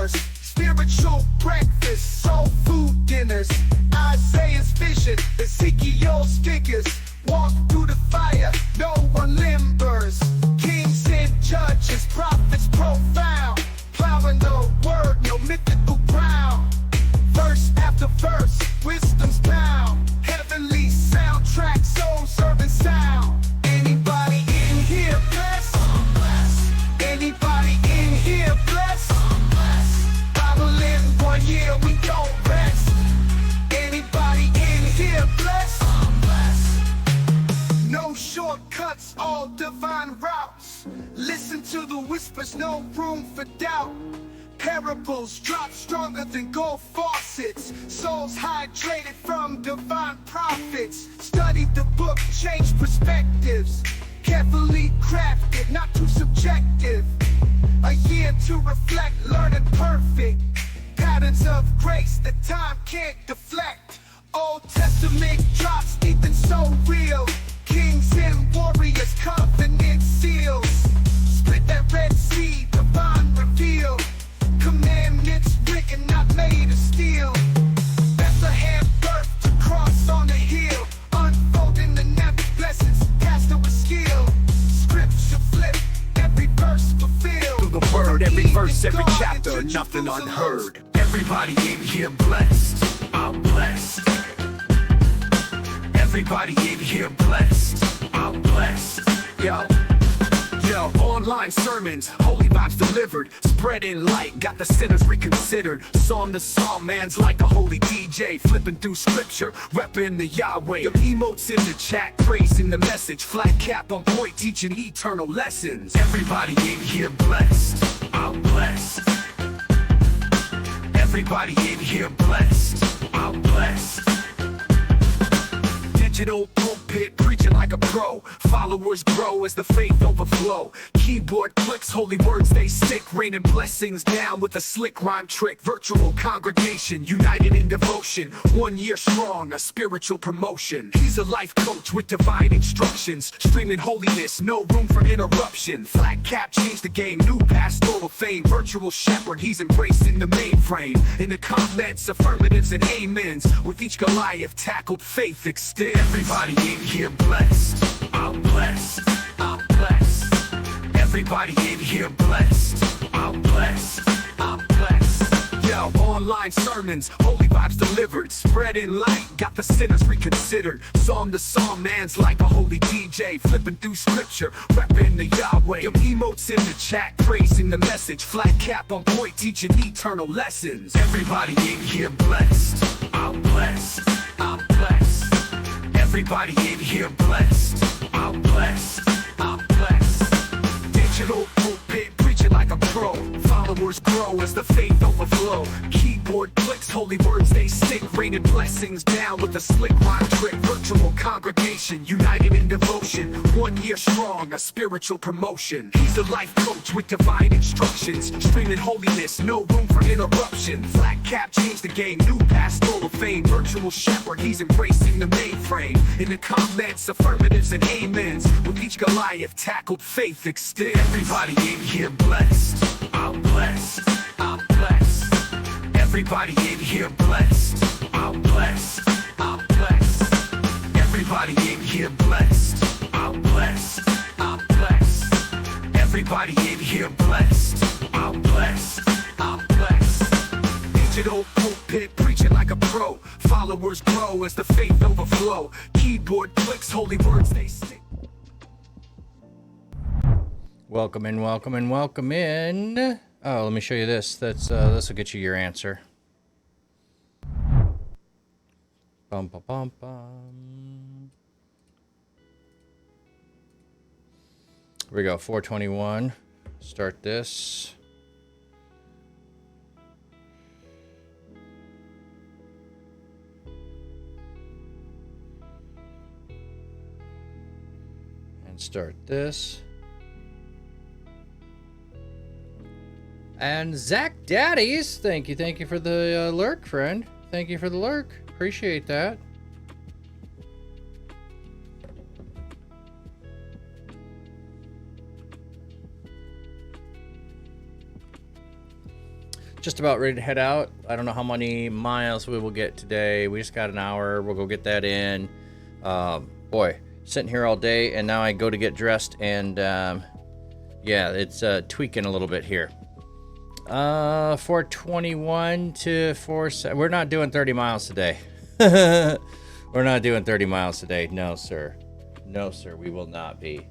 members, spiritual breakfast, soul food dinners, Isaiah's vision, Ezekiel's figures, walk through the fire, no one limbers, kings and judges, prophets profound, plowing the word, no mythical ground, verse after verse, wisdom's bound, heavenly soundtrack, soul serving sound. Anybody in here blessed? Anybody in here blessed? Bible in 1 year, we don't rest. Anybody in here blessed? No shortcuts, all divine routes. Listen to the whispers, no room for doubt. Parables drop stronger than gold faucets. Souls hydrated from divine prophets. Study the book, change perspectives. Carefully crafted, not too subjective. A year to reflect, learning perfect. Patterns of grace that time can't deflect. Old Testament drops deep and so real. Kings and warriors, covenant seals. Split that Red Sea, divine reveal. Commandments written, not made of steel. Bethlehem birth to cross on the hill. Unfolding the never blessings, pastor with skill. Scripture flip, every verse fulfilled. Through the word, every verse, every chapter, nothing unheard. Everybody in here blessed, I'm blessed. Everybody in here blessed, I'm blessed. Yo, online sermons, holy vibes delivered, spreading light, got the sinners reconsidered. Psalm to psalm, man's like a holy DJ, flipping through scripture, repping the Yahweh. Your emotes in the chat, praising the message, flat cap on point, teaching eternal lessons. Everybody in here blessed, I'm blessed. Everybody in here blessed, I'm blessed. Digital pulpit, preaching like a pro. Followers grow as the faith overflow. Keyboard clicks, holy words they stick. Raining blessings down with a slick rhyme trick. Virtual congregation, united in devotion. 1 year strong, a spiritual promotion. He's a life coach with divine instructions. Streaming holiness, no room for interruption. Flat cap changed the game, new pastoral fame. Virtual shepherd, he's embracing the mainframe. In the comments, affirmatives and amens. With each Goliath tackled, faith extends. Everybody in here blessed, I'm blessed, I'm blessed. Everybody in here blessed, I'm blessed, I'm blessed. Yo, online sermons, holy vibes delivered, spreading light, got the sinners reconsidered. Psalm to psalm, man's like a holy DJ, flipping through scripture, repping the Yahweh. Your emotes in the chat, praising the message, flat cap on point, teaching eternal lessons. Everybody in here blessed, I'm blessed, I'm blessed. Everybody in here blessed, I'm blessed, I'm blessed. Digital pulpit, preaching like a pro. Followers grow as the faith overflow. Keyboard clicks, holy words they stick. Raining blessings down with a slick rhyme trick. Virtual congregation, united in devotion. 1 year strong, a spiritual promotion. He's a life coach with divine instructions. Streaming holiness, no room for interruption. Flat cap changed the game, new pastoral fame. Virtual shepherd, he's embracing the mainframe. In the comments, affirmatives and amens. With each Goliath tackled, faith extends. Everybody in here blessed, I'm blessed, I'm blessed. Everybody in here blessed, I'm blessed, I'm blessed. Everybody in here blessed, I'm blessed, I'm blessed. Everybody in here blessed, I'm blessed, I'm blessed. Digital pulpit, preaching like a pro. Followers grow as the faith overflow. Keyboard clicks, holy words they stick. Welcome in, welcome in, welcome in. Oh, let me show you this. This will get you your answer. Bum, bum, bum, bum. Here we go, 421. Start this. And start this. And Zach Daddies, thank you for the lurk, friend. Thank you for the lurk. Appreciate that. just about ready to head out. I don't know how many miles we will get today. We just got an hour. We'll go get that in. Boy, sitting here all day, and now I go to get dressed, and yeah, it's tweaking a little bit here. 421 to 47. We're not doing 30 miles today. We're not doing 30 miles today. No, sir. No, sir. We will not be.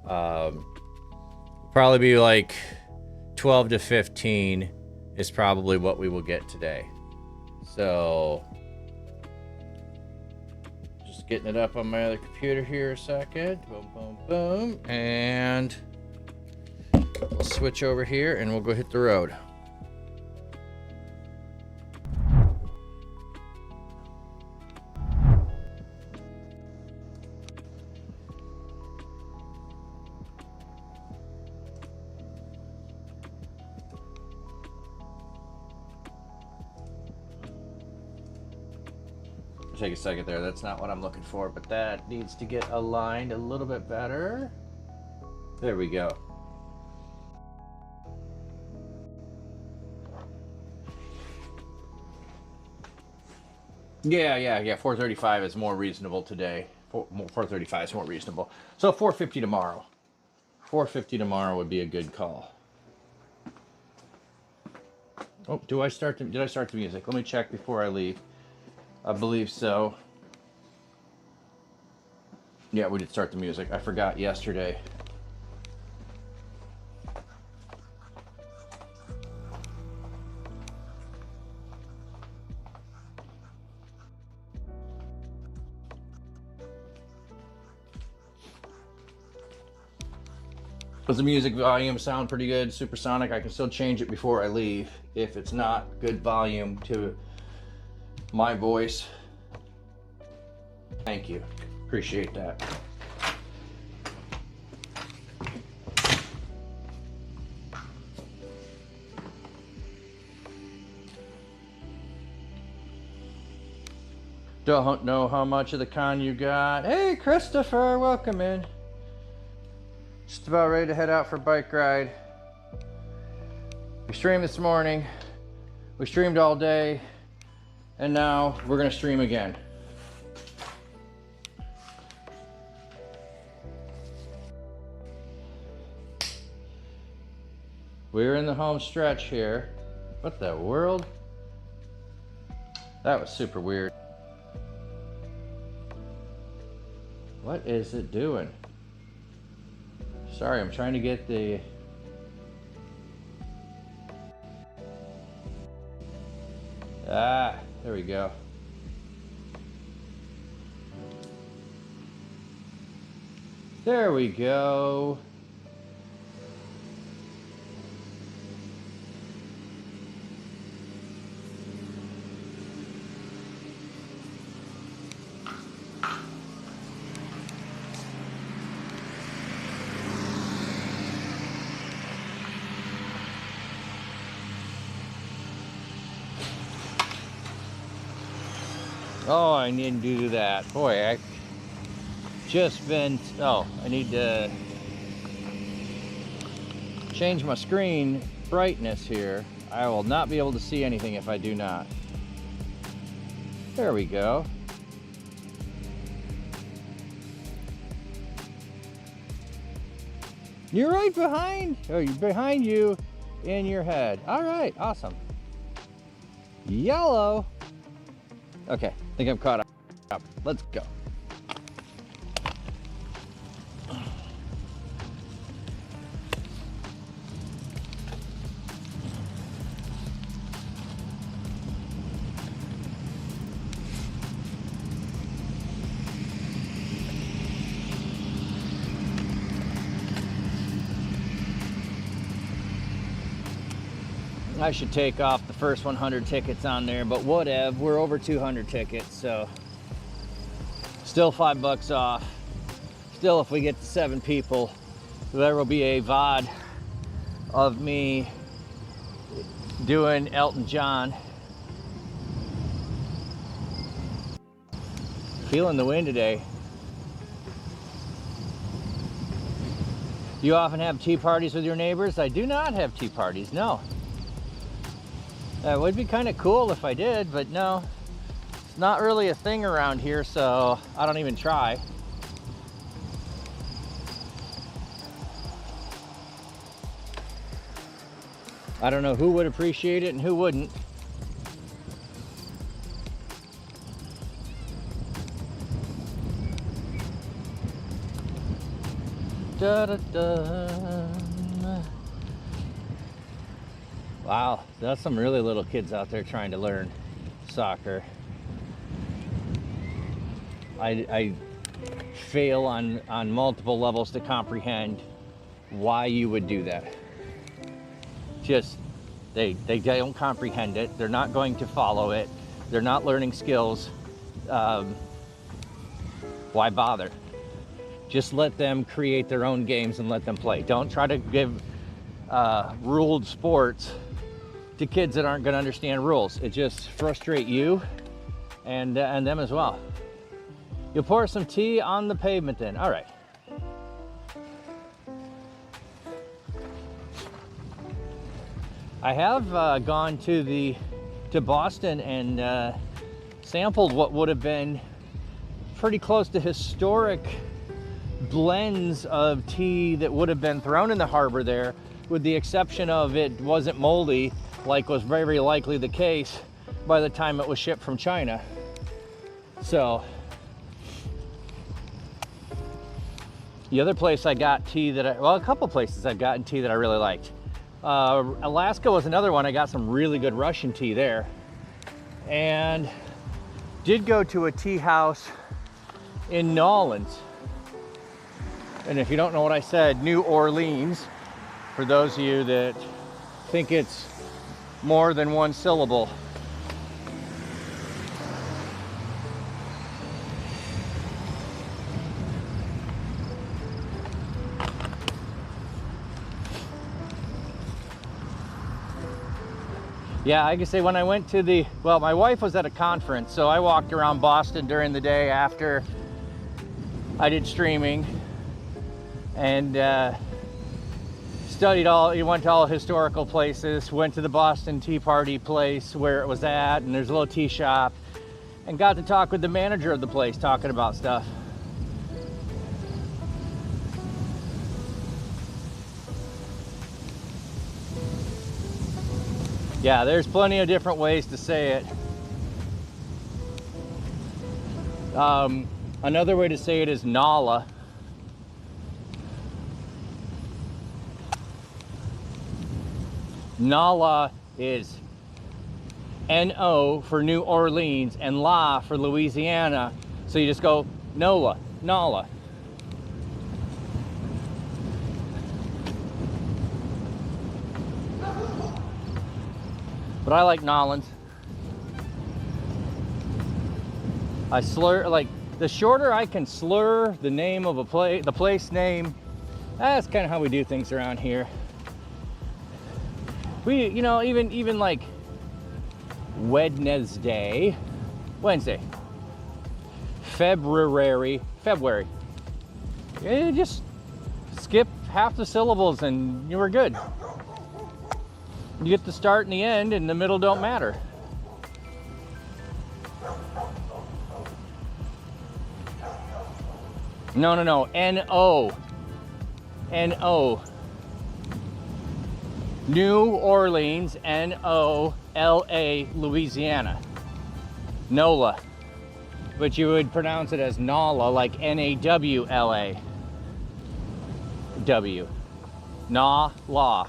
Probably be like 12 to 15 is probably what we will get today. So, just getting it up on my other computer here a second. Boom, boom, boom. And we'll switch over here and we'll go hit the road. Take a second there. That's not what I'm looking for, but that needs to get aligned a little bit better. There we go. Yeah. 435 is more reasonable today. 435 is more reasonable. So 450 tomorrow. 450 tomorrow would be a good call. Oh, did I start the music? Let me check before I leave. I believe so. Yeah, we did start the music. I forgot yesterday. Does the music volume sound pretty good? Supersonic? I can still change it before I leave if it's not good volume to my voice. Thank you. Appreciate that. Don't know how much of the con you got. Hey, Christopher, welcome in. Just about ready to head out for a bike ride. We streamed this morning. We streamed all day. And now we're gonna stream again. We're in the home stretch here. What the world? That was super weird. What is it doing? Sorry, I'm trying to get the... There we go. There we go. Oh, I need to do that. Boy, I just been... Oh, I need to change my screen brightness here. I will not be able to see anything if I do not. There we go. You're right behind. Oh, you're behind you in your head. All right, awesome. Yellow. Okay, I think I'm caught up. Let's go. I should take off the first 100 tickets on there, but whatever. We're over 200 tickets, so still $5 off. Still, if we get to 7 people, there will be a VOD of me doing Elton John. Feeling the wind today. Do you often have tea parties with your neighbors? I do not have tea parties, no. That would be kind of cool if I did, but no, it's not really a thing around here, so I don't even try. I don't know who would appreciate it and who wouldn't. Da, da, da. Wow, that's some really little kids out there trying to learn soccer. I fail on multiple levels to comprehend why you would do that. Just, they don't comprehend it. They're not going to follow it. They're not learning skills. Why bother? Just let them create their own games and let them play. Don't try to give ruled sports to kids that aren't going to understand rules. It just frustrates you and them as well. You'll pour some tea on the pavement then. All right. I have gone to Boston and sampled what would have been pretty close to historic blends of tea that would have been thrown in the harbor there, with the exception of it wasn't moldy, like was very likely the case by the time it was shipped from China. So the other place I got tea that a couple places I've gotten tea that I really liked. Alaska was another one. I got some really good Russian tea there, and did go to a tea house in New Orleans. And if you don't know what I said, New Orleans, for those of you that think it's more than one syllable. Yeah, I can say when I went to my wife was at a conference, so I walked around Boston during the day after I did streaming, and went to all historical places, went to the Boston Tea Party place where it was at, and there's a little tea shop, and got to talk with the manager of the place, talking about stuff. Yeah, there's plenty of different ways to say it. Another way to say it is Nala. Nala is N-O for New Orleans and La for Louisiana. So you just go Nola, Nala. But I like Nolans. I slur, like, the shorter I can slur the name of the place name, that's kind of how we do things around here. We, even like Wednesday, February. You just skip half the syllables and you were good. You get the start and the end, and the middle don't matter. No. N-O. N-O. New Orleans, N-O-L-A, Louisiana. NOLA. But you would pronounce it as Nala, like N-A-W-L-A. W. Na-la.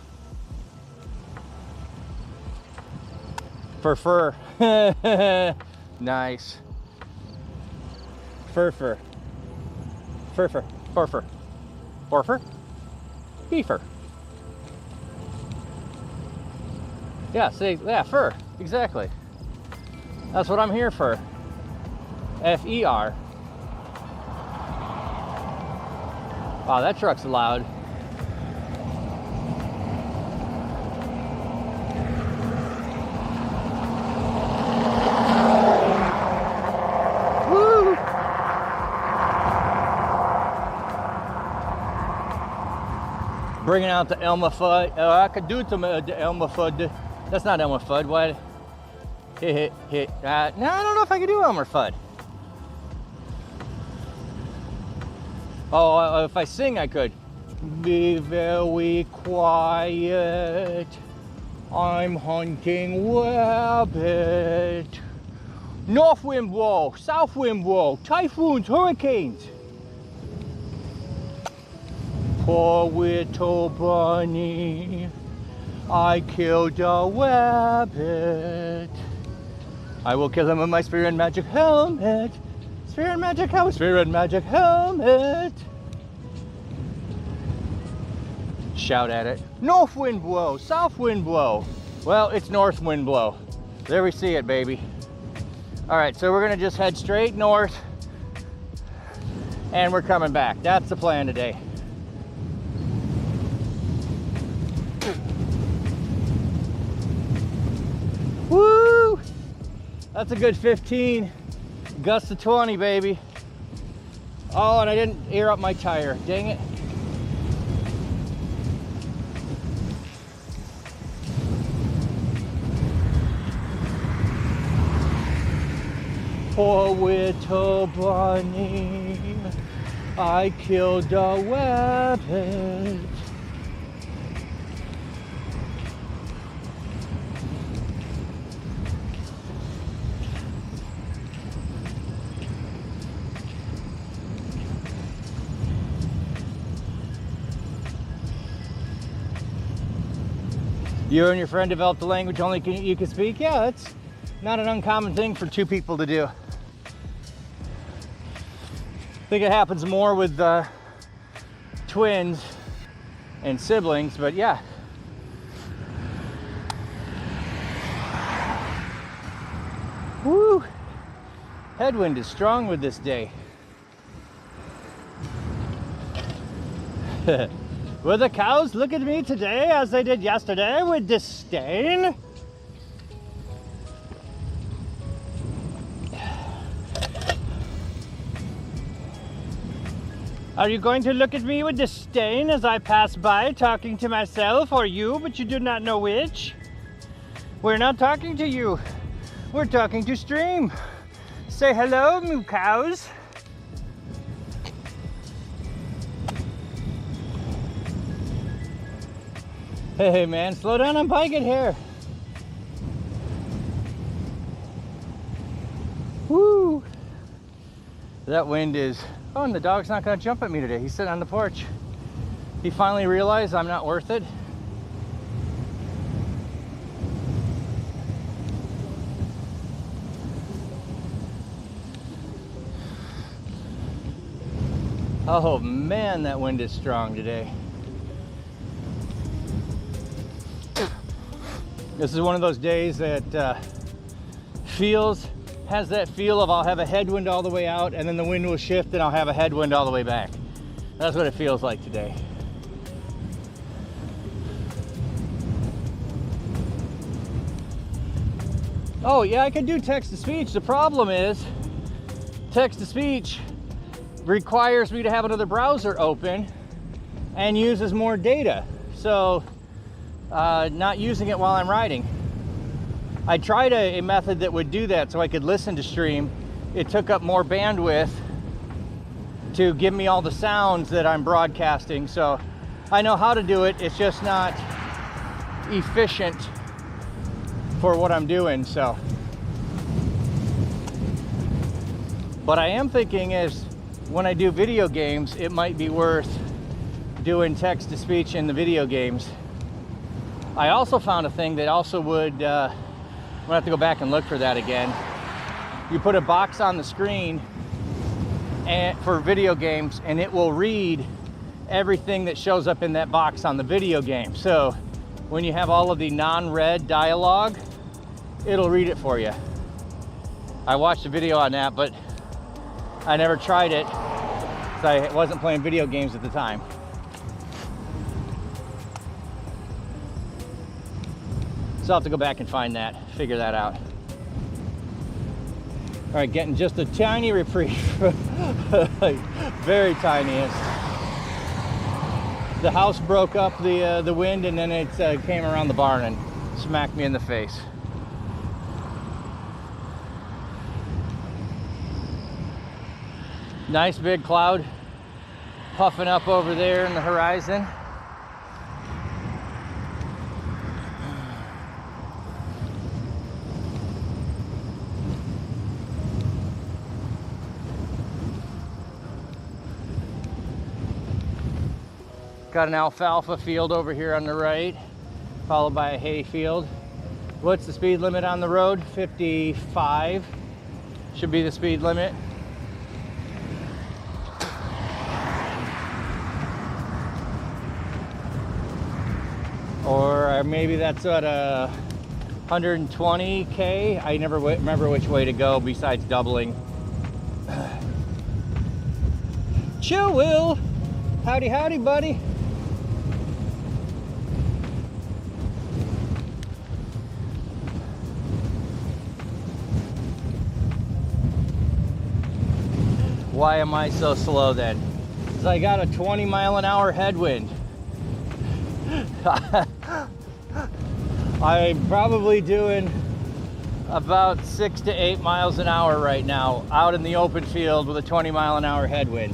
Fur. Nice. Fur. Beefer. Yeah, see, yeah, fur, exactly. That's what I'm here for. F-E-R. Wow, that truck's loud. Woo! Bringing out the Elma Fudd. I could do the Elma Fudd. That's not Elmer Fudd. What? Hit. No, I don't know if I can do Elmer Fudd. Oh, if I sing, I could. Be very quiet. I'm hunting rabbit. North wind blow, south wind blow, typhoons, hurricanes. Poor little bunny, I killed a rabbit. I will kill him with my spirit and magic helmet. Spirit and magic helmet, spirit and magic helmet. Shout at it. North wind blow, south wind blow. Well, it's north wind blow. There we see it, baby. All right, so we're gonna just head straight north and we're coming back. That's the plan today. Woo! That's a good 15. Gust to 20, baby. Oh, and I didn't air up my tire. Dang it. Poor little bunny, I killed a rabbit. You and your friend developed a language only you can speak? Yeah, that's not an uncommon thing for two people to do. I think it happens more with twins and siblings, but yeah. Woo! Headwind is strong with this day. Will the cows look at me today as they did yesterday with disdain? Are you going to look at me with disdain as I pass by, talking to myself or you, but you do not know which? We're not talking to you. We're talking to stream. Say hello, moo cows. Hey man, slow down on biking here. Woo! That wind is... Oh, and the dog's not gonna jump at me today. He's sitting on the porch. He finally realized I'm not worth it. Oh man, that wind is strong today. This is one of those days that has that feel of I'll have a headwind all the way out and then the wind will shift and I'll have a headwind all the way back. That's what it feels like today. Oh yeah, I can do text to speech. The problem is text to speech requires me to have another browser open and uses more data. So not using it while I'm riding. I tried a method that would do that so I could listen to stream. It took up more bandwidth to give me all the sounds that I'm broadcasting. So I know how to do it. It's just not efficient for what I'm doing. So, but I am thinking is when I do video games, it might be worth doing text to speech in the video games. I also found a thing that also would, I'm gonna have to go back and look for that again. You put a box on the screen and for video games and it will read everything that shows up in that box on the video game. So when you have all of the non-read dialogue, it'll read it for you. I watched a video on that, but I never tried it because I wasn't playing video games at the time. So I'll have to go back and find that, figure that out. All right, getting just a tiny reprieve, very tiniest. The house broke up the wind and then it came around the barn and smacked me in the face. Nice big cloud puffing up over there in the horizon. Got an alfalfa field over here on the right, followed by a hay field. What's the speed limit on the road? 55 should be the speed limit. Or maybe that's at a 120K. I never remember which way to go besides doubling. Chill, Will. Howdy, howdy, buddy. Why am I so slow then? Because I got a 20-mile-an-hour headwind. I'm probably doing about 6 to 8 miles an hour right now out in the open field with a 20-mile-an-hour headwind.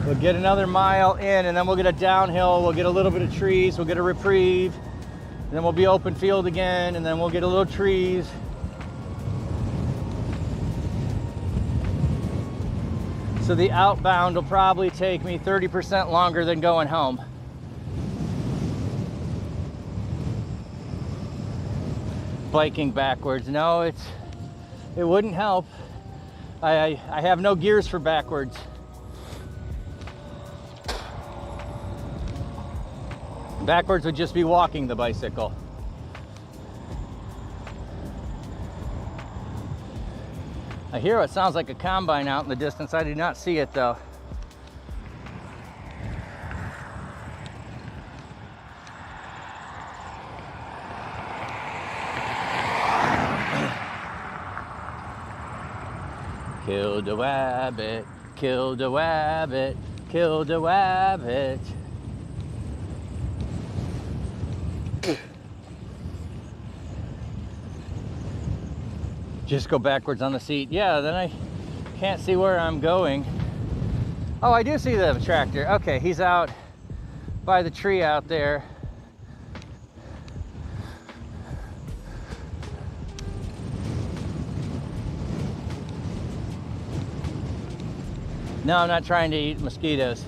We'll get another mile in and then we'll get a downhill, we'll get a little bit of trees, we'll get a reprieve, and then we'll be open field again, and then we'll get a little trees. So the outbound will probably take me 30% longer than going home. Biking backwards, no, it wouldn't help. I have no gears for backwards. Backwards would just be walking the bicycle. I hear what sounds like a combine out in the distance. I do not see it though. Killed a wabbit, killed a wabbit, killed a wabbit. Just go backwards on the seat. Yeah, then I can't see where I'm going. Oh, I do see the tractor. Okay, he's out by the tree out there. No, I'm not trying to eat mosquitoes.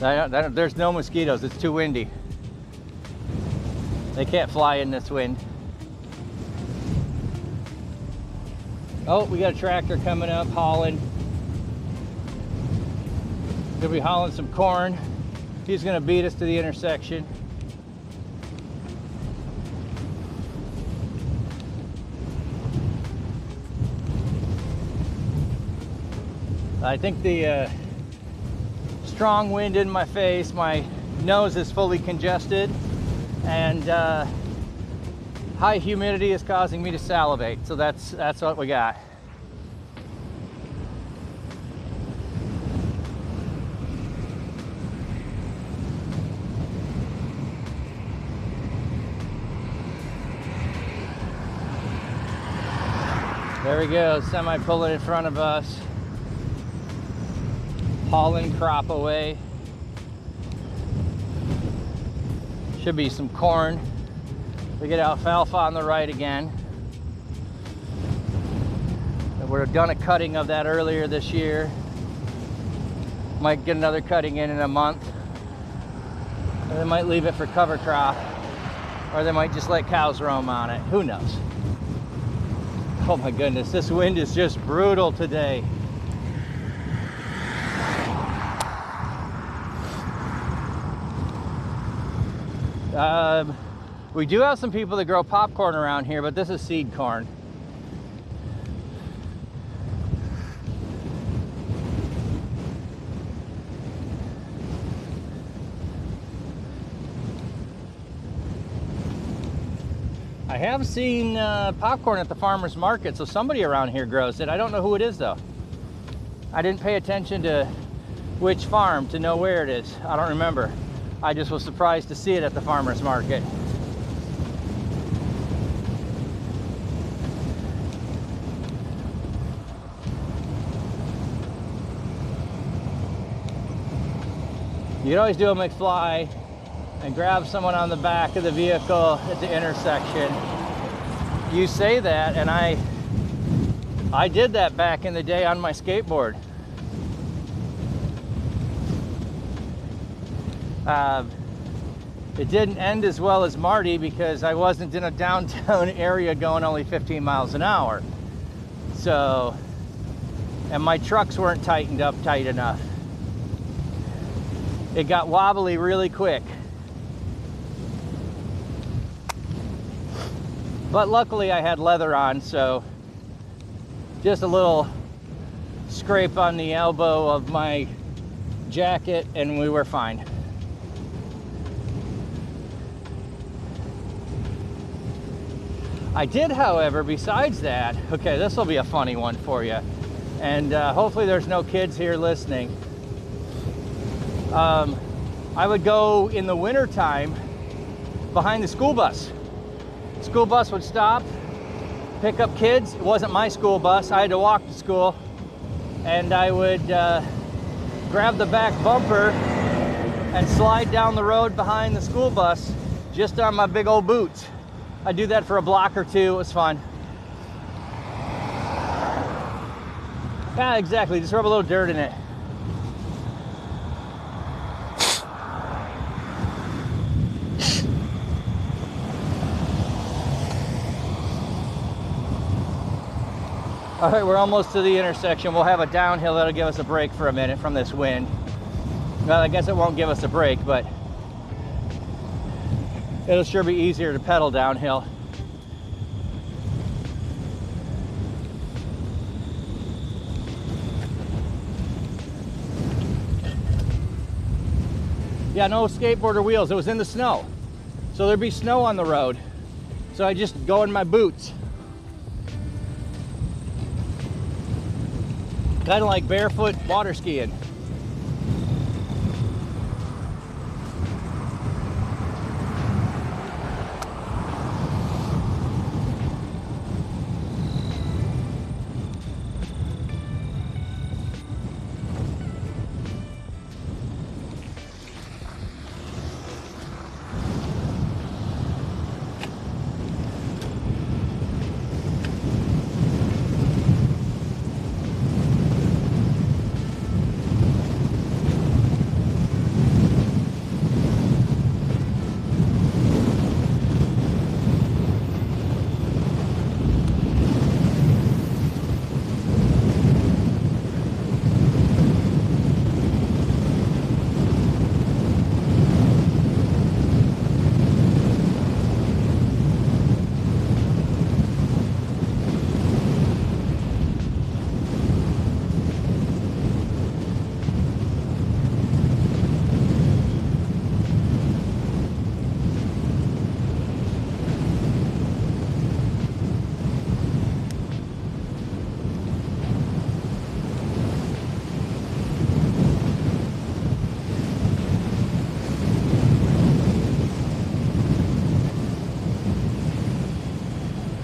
There's no mosquitoes, it's too windy. They can't fly in this wind. Oh, we got a tractor coming up, hauling. Gonna be hauling some corn. He's gonna beat us to the intersection. I think the strong wind in my face, my nose is fully congested, and high humidity is causing me to salivate, so that's what we got. There we go, semi pulling in front of us, hauling crop away. Should be some corn. We get alfalfa on the right again. We're done a cutting of that earlier this year. Might get another cutting in a month. Or they might leave it for cover crop, or they might just let cows roam on it. Who knows? Oh my goodness, this wind is just brutal today. We do have some people that grow popcorn around here, but this is seed corn. I have seen popcorn at the farmer's market, so somebody around here grows it. I don't know who it is though. I didn't pay attention to which farm to know where it is. I don't remember. I just was surprised to see it at the farmer's market. You can always do a McFly and grab someone on the back of the vehicle at the intersection. You say that, and I did that back in the day on my skateboard. It didn't end as well as Marty because I wasn't in a downtown area going only 15 miles an hour. So, and my trucks weren't tightened up tight enough. It got wobbly really quick. But luckily I had leather on, so just a little scrape on the elbow of my jacket and we were fine. I did, however, besides that, okay, this will be a funny one for you, and hopefully there's no kids here listening. I would go in the winter time behind the school bus. School bus would stop, pick up kids. It wasn't my school bus. I had to walk to school. And I would grab the back bumper and slide down the road behind the school bus just on my big old boots. I'd do that for a block or two. It was fun. Yeah, exactly. Just rub a little dirt in it. All right, we're almost to the intersection. We'll have a downhill that'll give us a break for a minute from this wind. Well, I guess it won't give us a break, but it'll sure be easier to pedal downhill. Yeah, no skateboarder wheels. It was in the snow. So there'd be snow on the road. So I just go in my boots. Kind of like barefoot water skiing.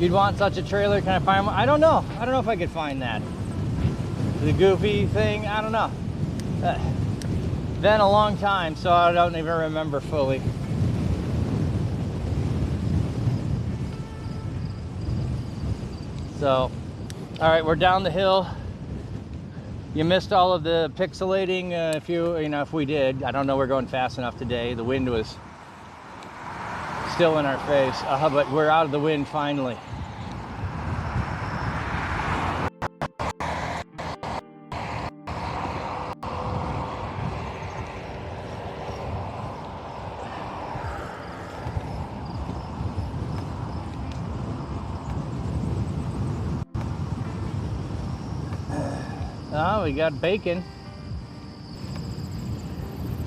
You'd want such a trailer, can I find one? I don't know. I don't know if I could find that. The goofy thing, I don't know. Been a long time, so I don't even remember fully. So, all right, we're down the hill. You missed all of the pixelating, if we did. I don't know, we're going fast enough today. The wind was still in our face, but we're out of the wind finally. Oh, we got bacon.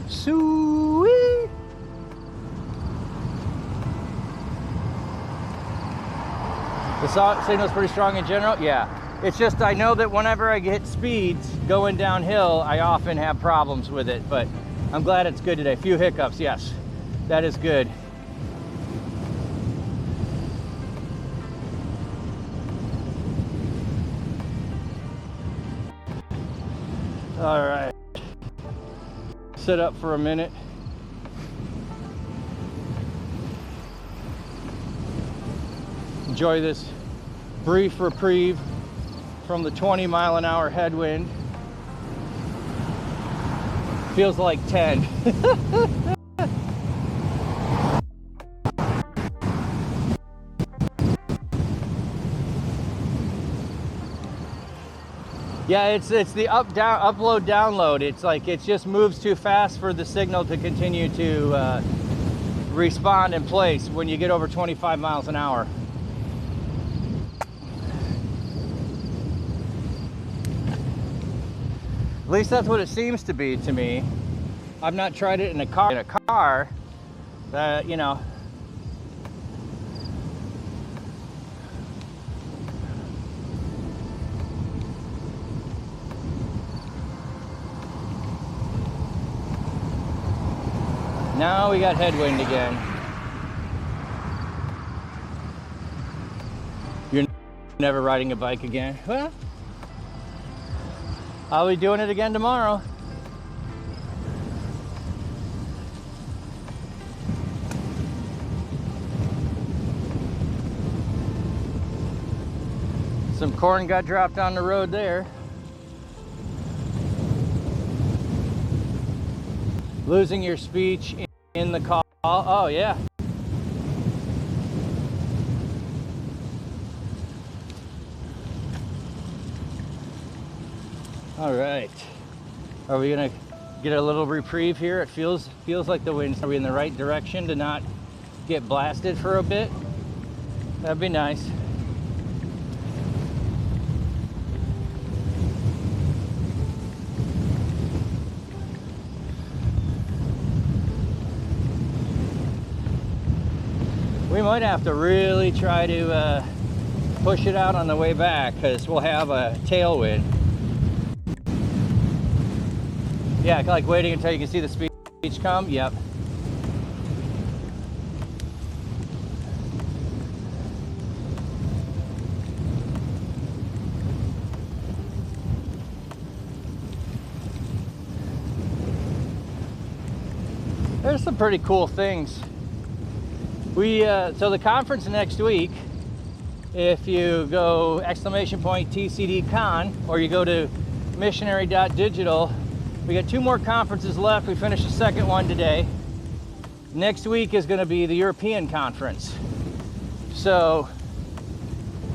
Sweet. The signal's pretty strong in general? Yeah. It's just I know that whenever I hit speeds going downhill, I often have problems with it, but I'm glad it's good today. Few hiccups, yes. That is good. All right. Sit up for a minute. Enjoy this brief reprieve from the 20-mile-an-hour headwind. Feels like 10. Yeah, it's the upload download. It's like it just moves too fast for the signal to continue to respond in place when you get over 25 miles an hour. At least that's what it seems to be to me. I've not tried it in a car, you know. Now we got headwind again. You're never riding a bike again? Well, I'll be doing it again tomorrow. Some corn got dropped on the road there. Losing your speech in the call. Oh, yeah. All right. Are we gonna get a little reprieve here? It feels like the wind's in the right direction to not get blasted for a bit. That'd be nice. We might have to really try to push it out on the way back because we'll have a tailwind. Yeah, like waiting until you can see the speech come. Yep. There's some pretty cool things. So the conference next week, if you go !TCDCon or you go to missionary.digital, we got 2 more conferences left. We finished the second one today. Next week is going to be the European conference. So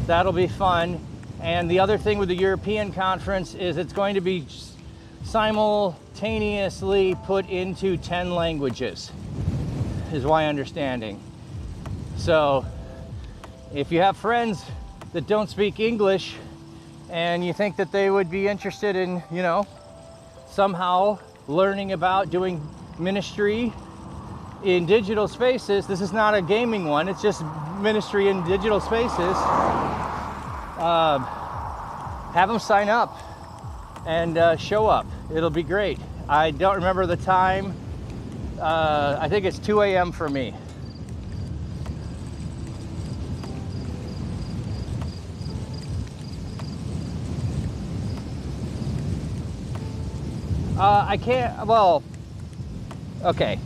that'll be fun. And the other thing with the European conference is it's going to be simultaneously put into 10 languages, is my understanding. So if you have friends that don't speak English and you think that they would be interested in, you know, somehow learning about doing ministry in digital spaces, this is not a gaming one, it's just ministry in digital spaces, have them sign up and show up. It'll be great. I don't remember the time. I think it's 2 a.m. for me. I can't, well, okay.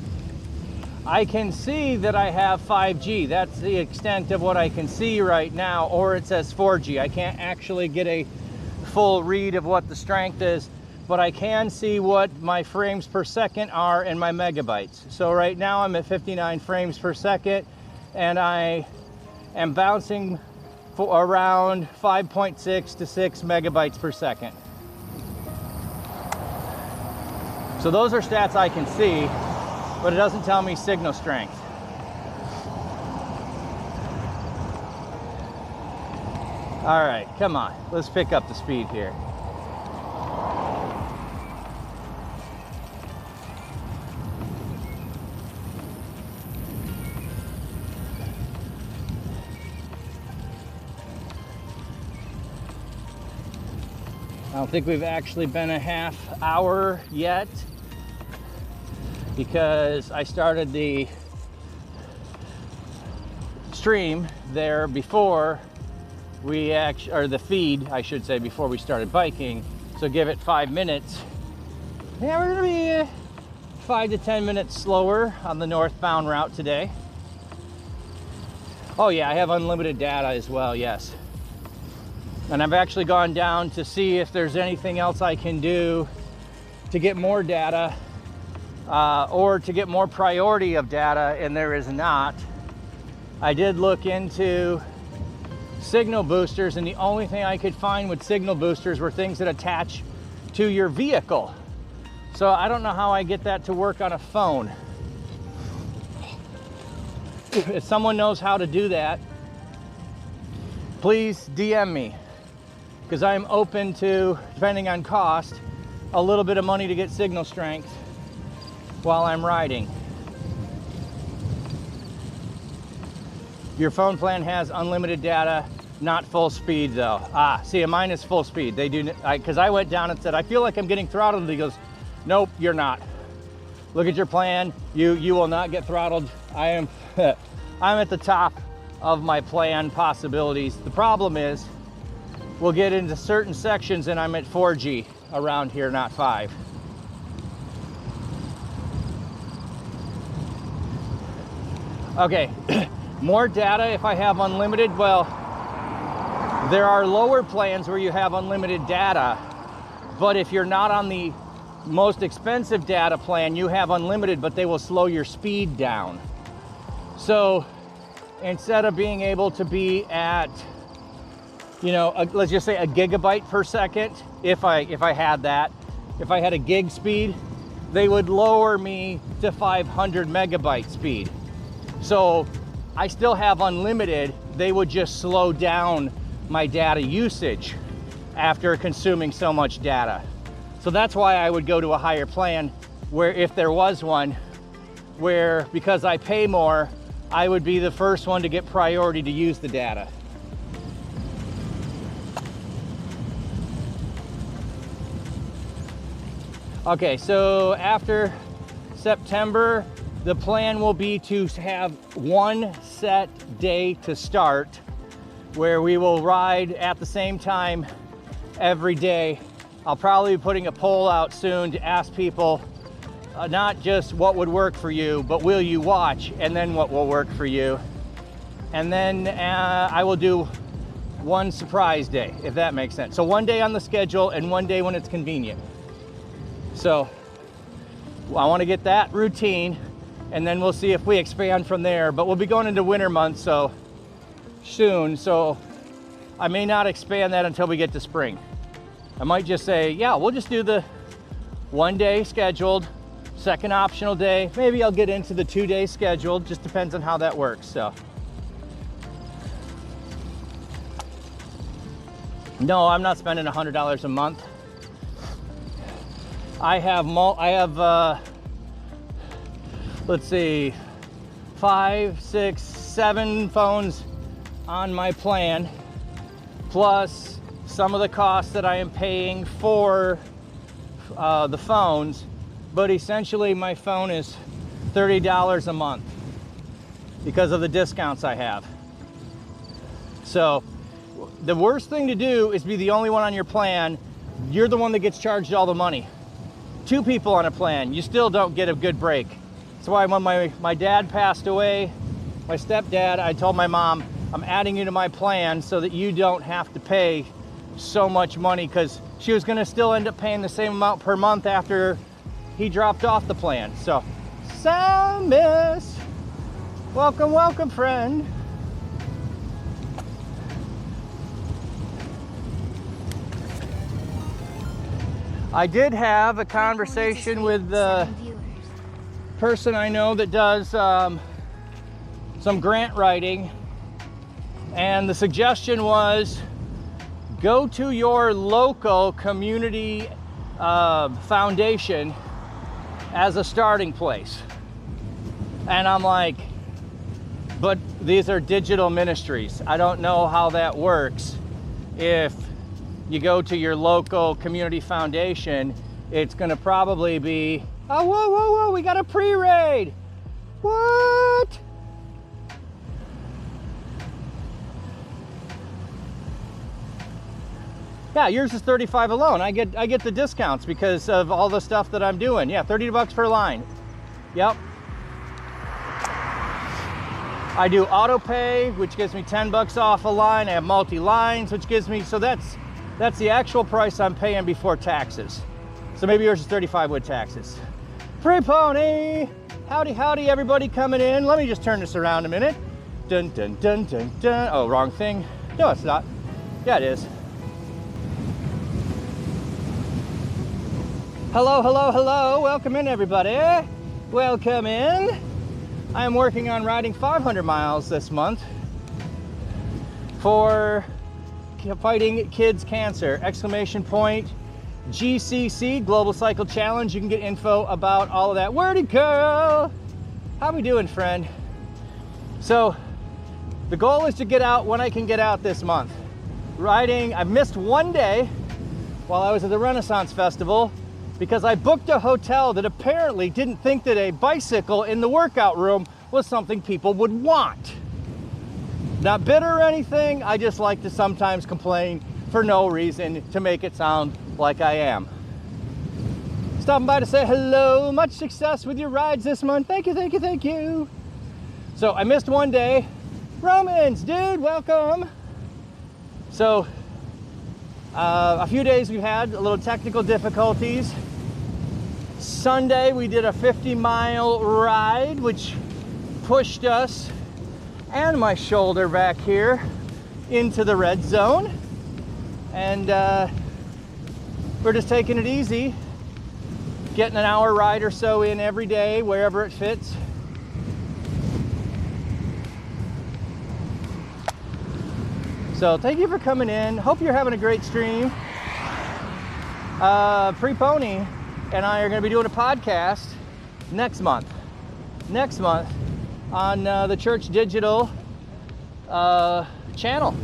I can see that I have 5G. That's the extent of what I can see right now, or it says 4G. I can't actually get a full read of what the strength is, but I can see what my frames per second are in my megabytes. So right now I'm at 59 frames per second, and I am bouncing for around 5.6 to 6 megabytes per second. So those are stats I can see, but it doesn't tell me signal strength. All right, come on, let's pick up the speed here. don't think we've actually been a half hour yet because I started the stream there before we actually, or the feed, I should say, before we started biking. So give it 5 minutes. Yeah, we're gonna be 5 to 10 minutes slower on the northbound route today. Oh yeah, I have unlimited data as well, yes. And I've actually gone down to see if there's anything else I can do to get more data or to get more priority of data, and there is not. I did look into signal boosters, and the only thing I could find with signal boosters were things that attach to your vehicle. So I don't know how I get that to work on a phone. If someone knows how to do that, please DM me, because I'm open to, depending on cost, a little bit of money to get signal strength while I'm riding. Your phone plan has unlimited data, not full speed though. See, mine is full speed. They do, because I went down and said, I feel like I'm getting throttled. And he goes, nope, you're not. Look at your plan. You will not get throttled. I am, I'm at the top of my plan possibilities. The problem is, we'll get into certain sections and I'm at 4G around here, not 5. Okay, more data if I have unlimited. Well, there are lower plans where you have unlimited data, but if you're not on the most expensive data plan, you have unlimited, but they will slow your speed down. So instead of being able to be at, you know, let's just say a gigabyte per second, if I had that, if I had a gig speed, they would lower me to 500 megabyte speed. So I still have unlimited, they would just slow down my data usage after consuming so much data. So that's why I would go to a higher plan, where if there was one, where because I pay more, I would be the first one to get priority to use the data. Okay, so after September, the plan will be to have one set day to start, where we will ride at the same time every day. I'll probably be putting a poll out soon to ask people not just what would work for you, but will you watch, and then what will work for you. And then I will do one surprise day, if that makes sense. So one day on the schedule and one day when it's convenient. So I want to get that routine, and then we'll see if we expand from there. But we'll be going into winter months so soon, so I may not expand that until we get to spring. I might just say, yeah, we'll just do the one day scheduled, second optional day. Maybe I'll get into the 2 day scheduled, just depends on how that works. So no, I'm not spending $100 a month. I have let's see, 5, 6, 7 phones on my plan, plus some of the costs that I am paying for the phones. But essentially my phone is $30 a month because of the discounts I have. So the worst thing to do is be the only one on your plan. You're the one that gets charged all the money. 2 people on a plan, you still don't get a good break. That's why when my dad passed away, my stepdad, I told my mom, I'm adding you to my plan so that you don't have to pay so much money, because she was going to still end up paying the same amount per month after he dropped off the plan. So, Miss, welcome, welcome, friend. I did have a conversation with the person I know that does some grant writing, and the suggestion was go to your local community foundation as a starting place. And I'm like, but these are digital ministries. I don't know how that works. If you go to your local community foundation, it's gonna probably be, oh, whoa, whoa, whoa, we got a pre-raid. What? Yeah, yours is 35 alone. I get the discounts because of all the stuff that I'm doing. Yeah, 30 bucks per line. Yep. I do auto pay, which gives me 10 bucks off a line. I have multi-lines, which gives me, so that's the actual price I'm paying before taxes. So maybe yours is 35 with taxes. Free pony. Howdy, howdy, everybody coming in. Let me just turn this around a minute. Dun, dun, dun, dun, dun. Oh, wrong thing. No, it's not. Yeah, it is. Hello, hello, hello. Welcome in, everybody. Welcome in. I am working on riding 500 miles this month for fighting kids cancer. Exclamation point. GCC, Global Cycle Challenge. You can get info about all of that. Where'd it go? How we doing, friend? So the goal is to get out when I can get out this month. Riding, I've missed one day while I was at the Renaissance Festival because I booked a hotel that apparently didn't think that a bicycle in the workout room was something people would want. Not bitter or anything, I just like to sometimes complain for no reason to make it sound like I am. Stopping by to say hello, much success with your rides this month. Thank you, thank you, thank you. So I missed one day. Romans, dude, welcome. So a few days we've had a little technical difficulties. Sunday we did a 50-mile ride, which pushed us and my shoulder back here into the red zone. And we're just taking it easy, getting an hour ride or so in every day, wherever it fits. So thank you for coming in. Hope you're having a great stream. Pre-Pony and I are going to be doing a podcast next month on the Church Digital channel.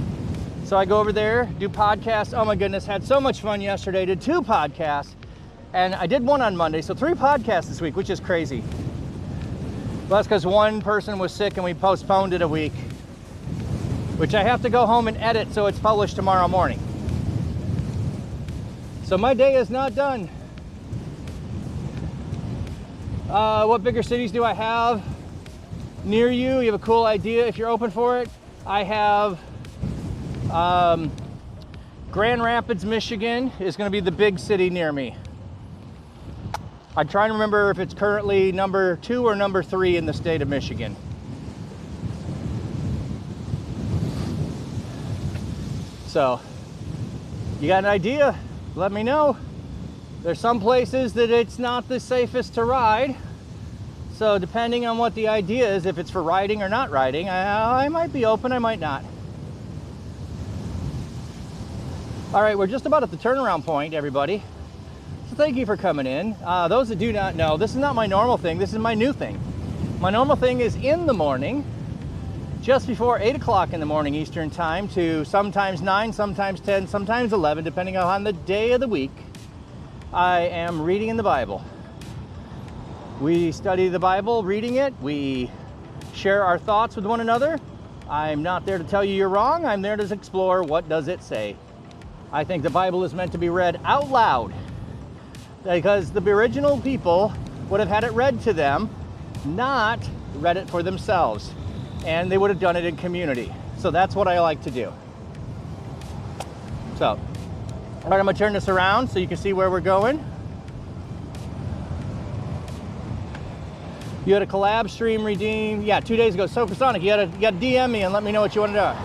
So I go over there, do podcasts. Oh my goodness, had so much fun yesterday. Did 2 podcasts, and I did one on Monday. So 3 podcasts this week, which is crazy. Well, that's because one person was sick and we postponed it a week, which I have to go home and edit so it's published tomorrow morning. So my day is not done. What bigger cities do I have near you? You have a cool idea if you're open for it. I have Grand Rapids, Michigan is going to be the big city near me. I'm trying to remember if it's currently number 2 or number 3 in the state of Michigan. So, you got an idea? Let me know. There's some places that it's not the safest to ride. So depending on what the idea is, if it's for riding or not riding, I might be open, I might not. All right, we're just about at the turnaround point, everybody. So thank you for coming in. Those that do not know, this is not my normal thing, this is my new thing. My normal thing is in the morning, just before 8 o'clock in the morning Eastern time to sometimes 9, sometimes 10, sometimes 11, depending on the day of the week, I am reading in the Bible. We study the Bible, reading it. We share our thoughts with one another. I'm not there to tell you you're wrong. I'm there to explore what does it say. I think the Bible is meant to be read out loud because the original people would have had it read to them, not read it for themselves. And they would have done it in community. So that's what I like to do. So, all right, I'm gonna turn this around so you can see where we're going. You had a collab stream redeemed, yeah, 2 days ago. Supersonic, you gotta DM me and let me know what you want to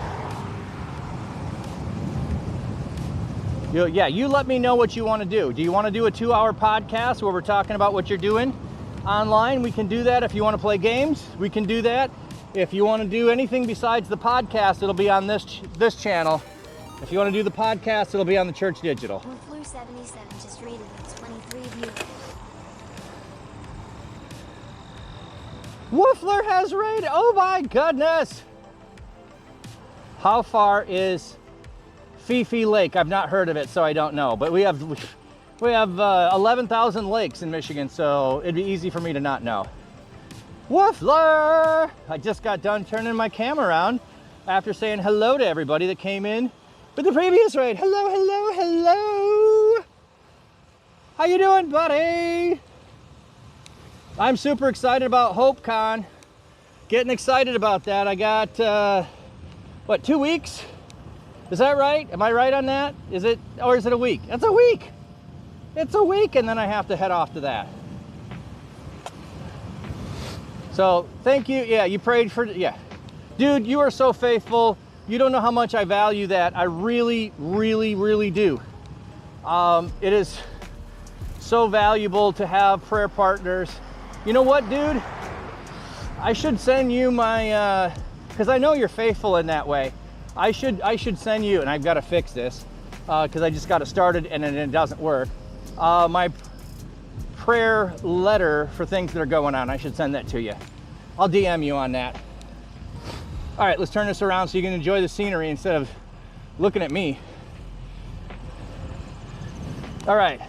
do. You let me know what you want to do. Do you want to do a 2-hour podcast where we're talking about what you're doing online? We can do that. If you want to play games, we can do that. If you want to do anything besides the podcast, it'll be on this channel. If you want to do the podcast, it'll be on the Church Digital. Flu 77 just rated with 23 views. Woofler has raided. Oh my goodness. How far is Fifi Lake. I've not heard of it, so I don't know. But we have 11,000 lakes in Michigan, so it'd be easy for me to not know. Woofler! I just got done turning my camera around after saying hello to everybody that came in with the previous raid. Hello, hello, hello! How you doing, buddy? I'm super excited about HopeCon. Getting excited about that. I got, what, 2 weeks? Is that right? Am I right on that? Is it, or is it a week? It's a week! It's a week, and then I have to head off to that. So, thank you. Yeah, you prayed for, yeah. Dude, you are so faithful. You don't know how much I value that. I really, really, really do. It is so valuable to have prayer partners. You know what, dude? I should send you my, because I know you're faithful in that way. I should send you, and I've got to fix this, because I just got it started and it doesn't work. My prayer letter for things that are going on. I should send that to you. I'll DM you on that. All right, let's turn this around so you can enjoy the scenery instead of looking at me. All right,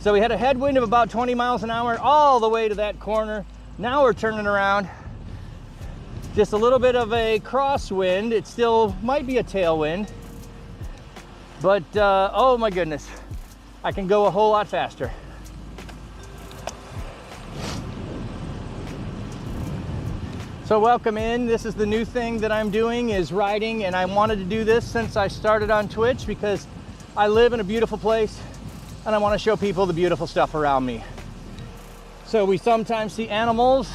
so we had a headwind of about 20 miles an hour all the way to that corner. Now we're turning around. Just a little bit of a crosswind. It still might be a tailwind, but oh my goodness, I can go a whole lot faster. So welcome in. This is the new thing that I'm doing, is riding, and I wanted to do this since I started on Twitch because I live in a beautiful place and I want to show people the beautiful stuff around me. So we sometimes see animals.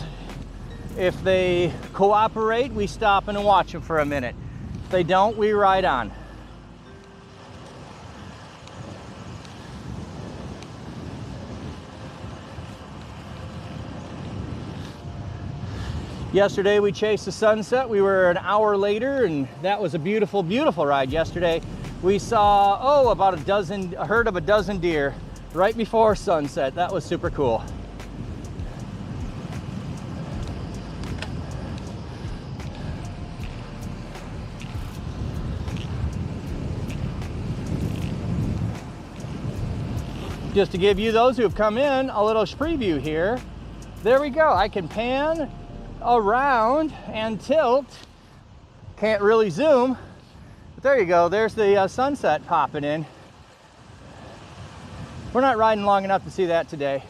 If they cooperate, we stop and watch them for a minute. If they don't, we ride on. Yesterday we chased the sunset. We were an hour later, and that was a beautiful, beautiful ride. Yesterday we saw, about a herd of a dozen deer right before sunset. That was super cool. Just to give you, those who have come in, a little preview here. There we go. I can pan around and tilt. Can't really zoom, but there you go. There's the sunset popping in. We're not riding long enough to see that today.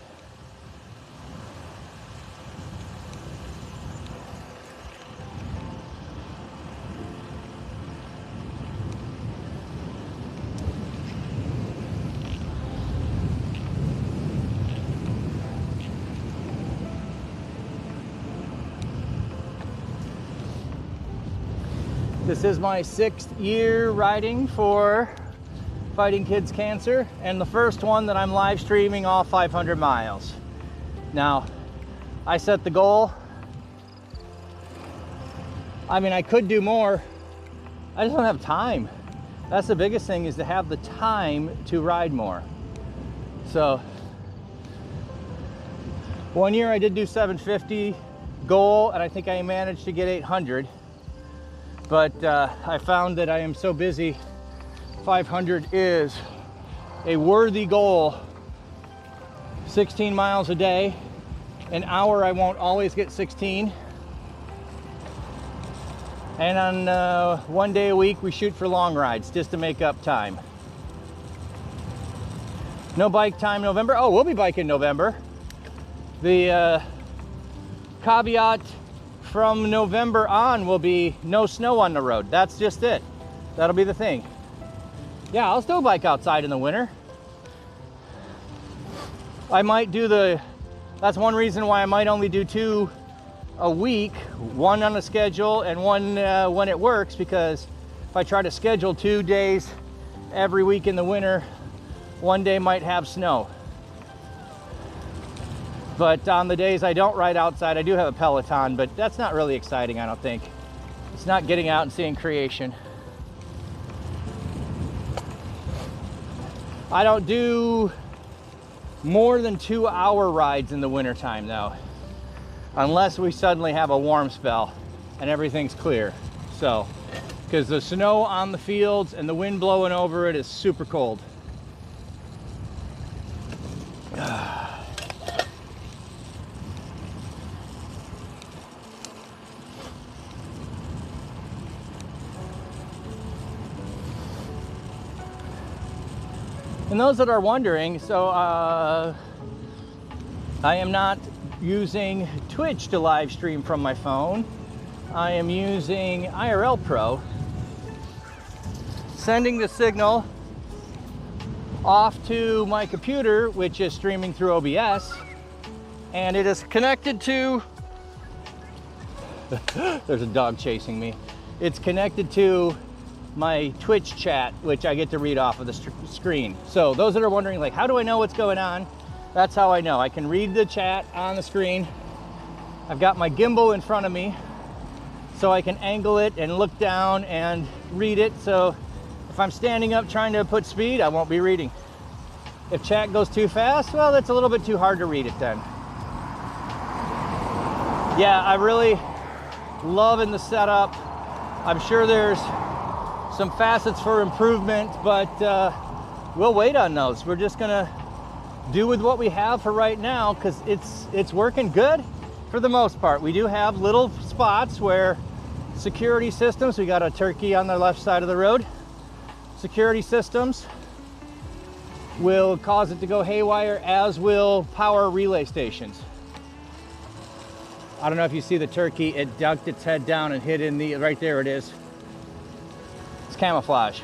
This is my 6th year riding for Fighting Kids Cancer, and the first one that I'm live streaming all 500 miles. Now, I set the goal. I mean, I could do more. I just don't have time. That's the biggest thing, is to have the time to ride more. So, one year I did do 750 goal, and I think I managed to get 800. But I found that I am so busy, 500 is a worthy goal. 16 miles a day, an hour I won't always get 16. And on one day a week we shoot for long rides just to make up time. No bike time November. Oh, we'll be biking November. The caveat from November on will be no snow on the road. That's just it. That'll be the thing. Yeah, I'll still bike outside in the winter. I might do that's one reason why I might only do 2 a week, one on a schedule and one when it works, because if I try to schedule 2 days every week in the winter, one day might have snow. But on the days I don't ride outside, I do have a Peloton, but that's not really exciting, I don't think. It's not getting out and seeing creation. I don't do more than 2-hour rides in the wintertime though, unless we suddenly have a warm spell and everything's clear. So, because the snow on the fields and the wind blowing over it is super cold. And those that are wondering, so I am not using Twitch to live stream from my phone. I am using IRL Pro, sending the signal off to my computer, which is streaming through OBS, and it is connected to, there's a dog chasing me. It's connected to my Twitch chat, which I get to read off of the screen. So those that are wondering, like, how do I know what's going on? That's how I know. I can read the chat on the screen. I've got my gimbal in front of me, so I can angle it and look down and read it. So if I'm standing up trying to put speed, I won't be reading. If chat goes too fast, well, that's a little bit too hard to read it then. Yeah, I really loving the setup. I'm sure there's some facets for improvement, but we'll wait on those. We're just gonna do with what we have for right now, because it's working good for the most part. We do have little spots where security systems, we got a turkey on the left side of the road, security systems will cause it to go haywire, as will power relay stations. I don't know if you see the turkey, it ducked its head down and hid in the, right there it is. It's camouflage.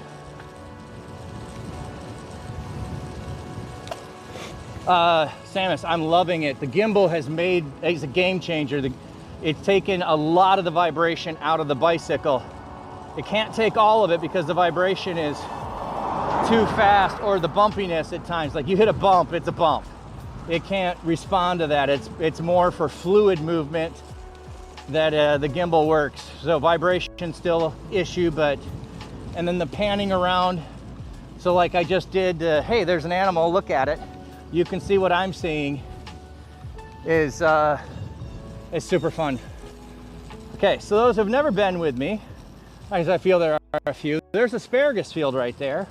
Samus, I'm loving it. The gimbal is a game changer. It's taken a lot of the vibration out of the bicycle. It can't take all of it because the vibration is too fast, or the bumpiness at times. Like you hit a bump, it's a bump. It can't respond to that. It's more for fluid movement that the gimbal works. So vibration still an issue, but, and then the panning around. So like I just did, hey, there's an animal, look at it. You can see what I'm seeing is super fun. Okay, so those who've never been with me, as I feel there are a few, there's asparagus field right there.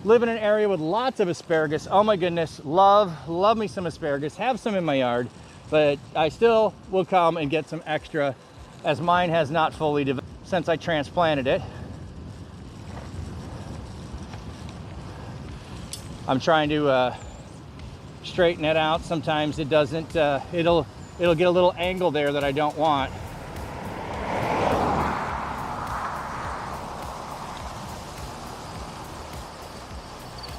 Live in an area with lots of asparagus. Oh my goodness, love me some asparagus. Have some in my yard, but I still will come and get some extra, as mine has not fully developed since I transplanted it. I'm trying to straighten it out. Sometimes it doesn't, it'll get a little angle there that I don't want.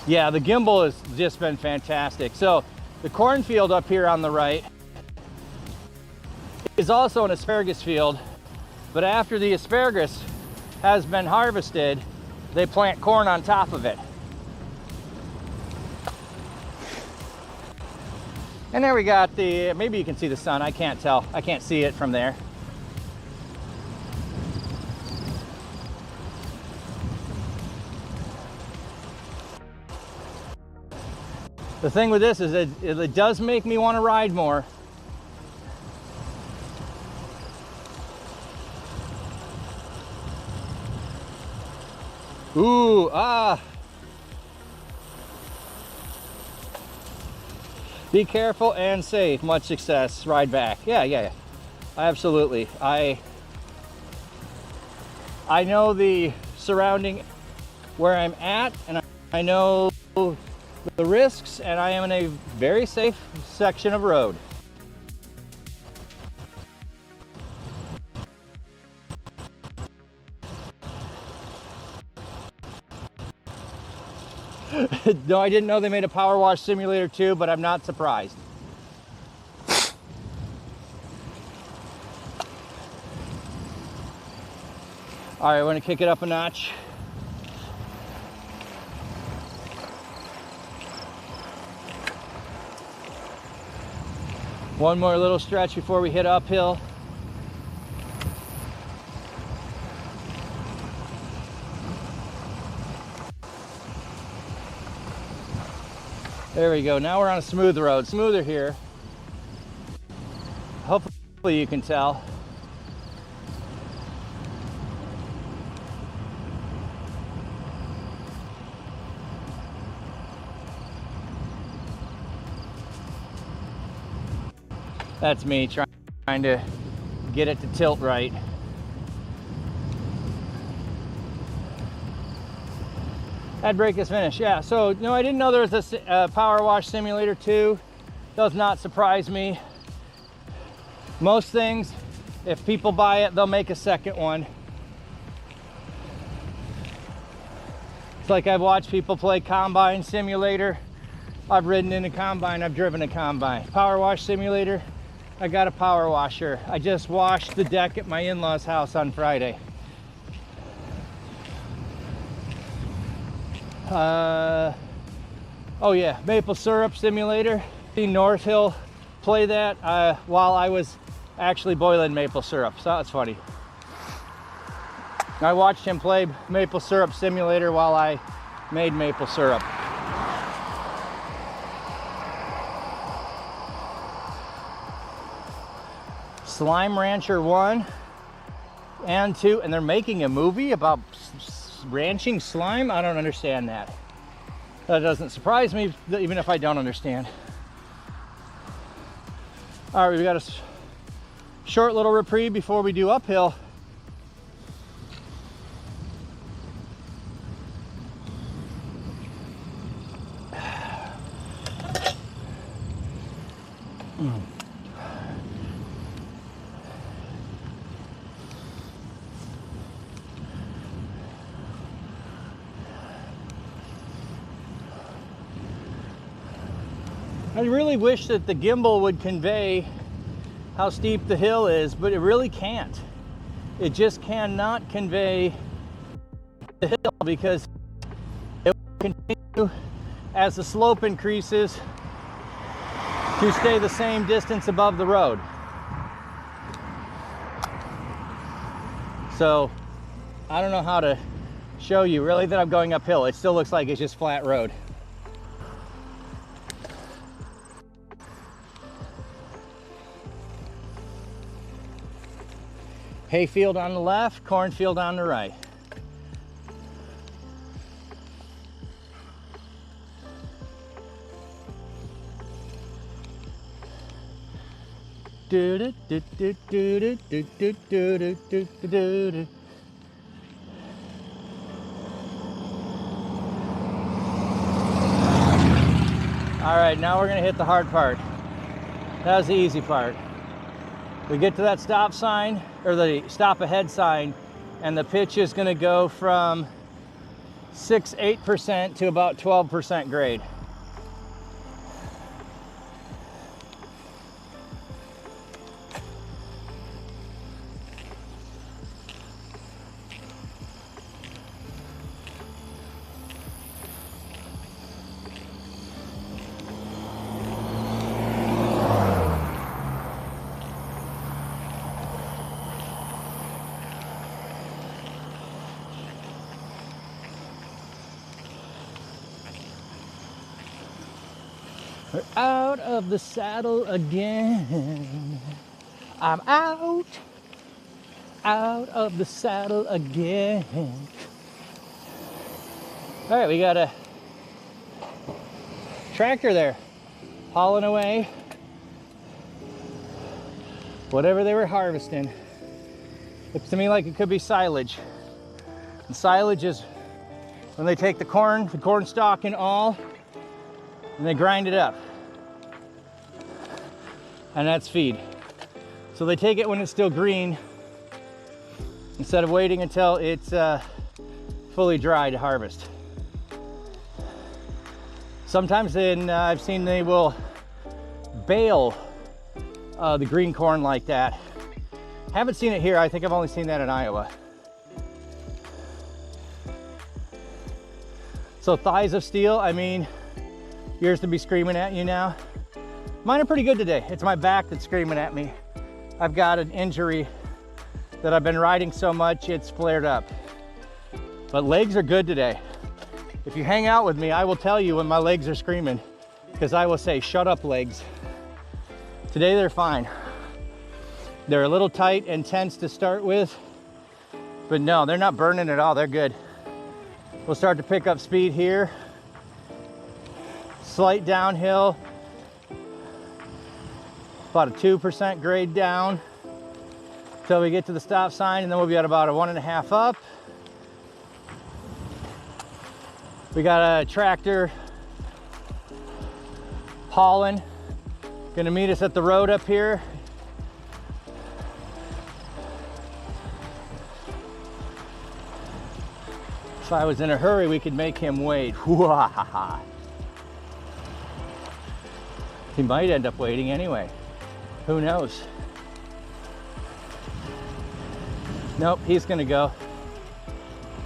Yeah, the gimbal has just been fantastic. So the cornfield up here on the right is also an asparagus field, but after the asparagus has been harvested, they plant corn on top of it. And there we got the, maybe you can see the sun, I can't tell. I can't see it from there. The thing with this is it does make me want to ride more. Ooh, ah. Be careful and safe. Much success. Ride back. Yeah. Absolutely. I know the surrounding where I'm at, and I know the risks, and I am in a very safe section of road. No, I didn't know they made a power wash simulator too, but I'm not surprised. All right, I want to kick it up a notch. One more little stretch before we hit uphill. There we go. Now we're on a smooth road. Smoother here. Hopefully you can tell. That's me trying to get it to tilt right. That brake is finished. Yeah, so no, I didn't know there was a power wash simulator too. Does not surprise me. Most things, if people buy it, they'll make a second one. It's like I've watched people play Combine Simulator. I've ridden in a Combine, I've driven a Combine. Power wash simulator, I got a power washer. I just washed the deck at my in-laws' house on Friday. Oh yeah, maple syrup simulator. See North Hill play that while I was actually boiling maple syrup, so that's funny. I watched him play maple syrup simulator while I made maple syrup. Slime Rancher 1 and 2, and they're making a movie about ranching slime? I don't understand that. That doesn't surprise me, even if I don't understand. All right, we've got a short little reprieve before we do uphill. I really wish that the gimbal would convey how steep the hill is, but it really can't. It just cannot convey the hill because it will continue as the slope increases to stay the same distance above the road. So I don't know how to show you really that I'm going uphill. It still looks like it's just flat road. Hayfield on the left, cornfield on the right. Do do do do do do do do do do do. All right, now we're gonna hit the hard part. That was the easy part. We get to that stop sign, or the stop ahead sign, and the pitch is gonna go from 6-8% to about 12% grade. We're out of the saddle again. I'm out of the saddle again. All right, we got a tractor there hauling away whatever they were harvesting. Looks to me like it could be silage. And silage is when they take the corn stalk and all, and they grind it up. And that's feed. So they take it when it's still green instead of waiting until it's fully dry to harvest. Sometimes then I've seen they will bale the green corn like that. Haven't seen it here. I think I've only seen that in Iowa. So thighs of steel, I mean, yours to be screaming at you now. Mine are pretty good today. It's my back that's screaming at me. I've got an injury that I've been riding so much, it's flared up. But legs are good today. If you hang out with me, I will tell you when my legs are screaming, because I will say, shut up legs. Today they're fine. They're a little tight and tense to start with, but no, they're not burning at all, they're good. We'll start to pick up speed here. Slight downhill. about a 2% grade down till we get to the stop sign, and then we'll be at about a 1.5 up. We got a tractor hauling, gonna meet us at the road up here. If I was in a hurry, we could make him wait. He might end up waiting anyway. Who knows? Nope, he's gonna go.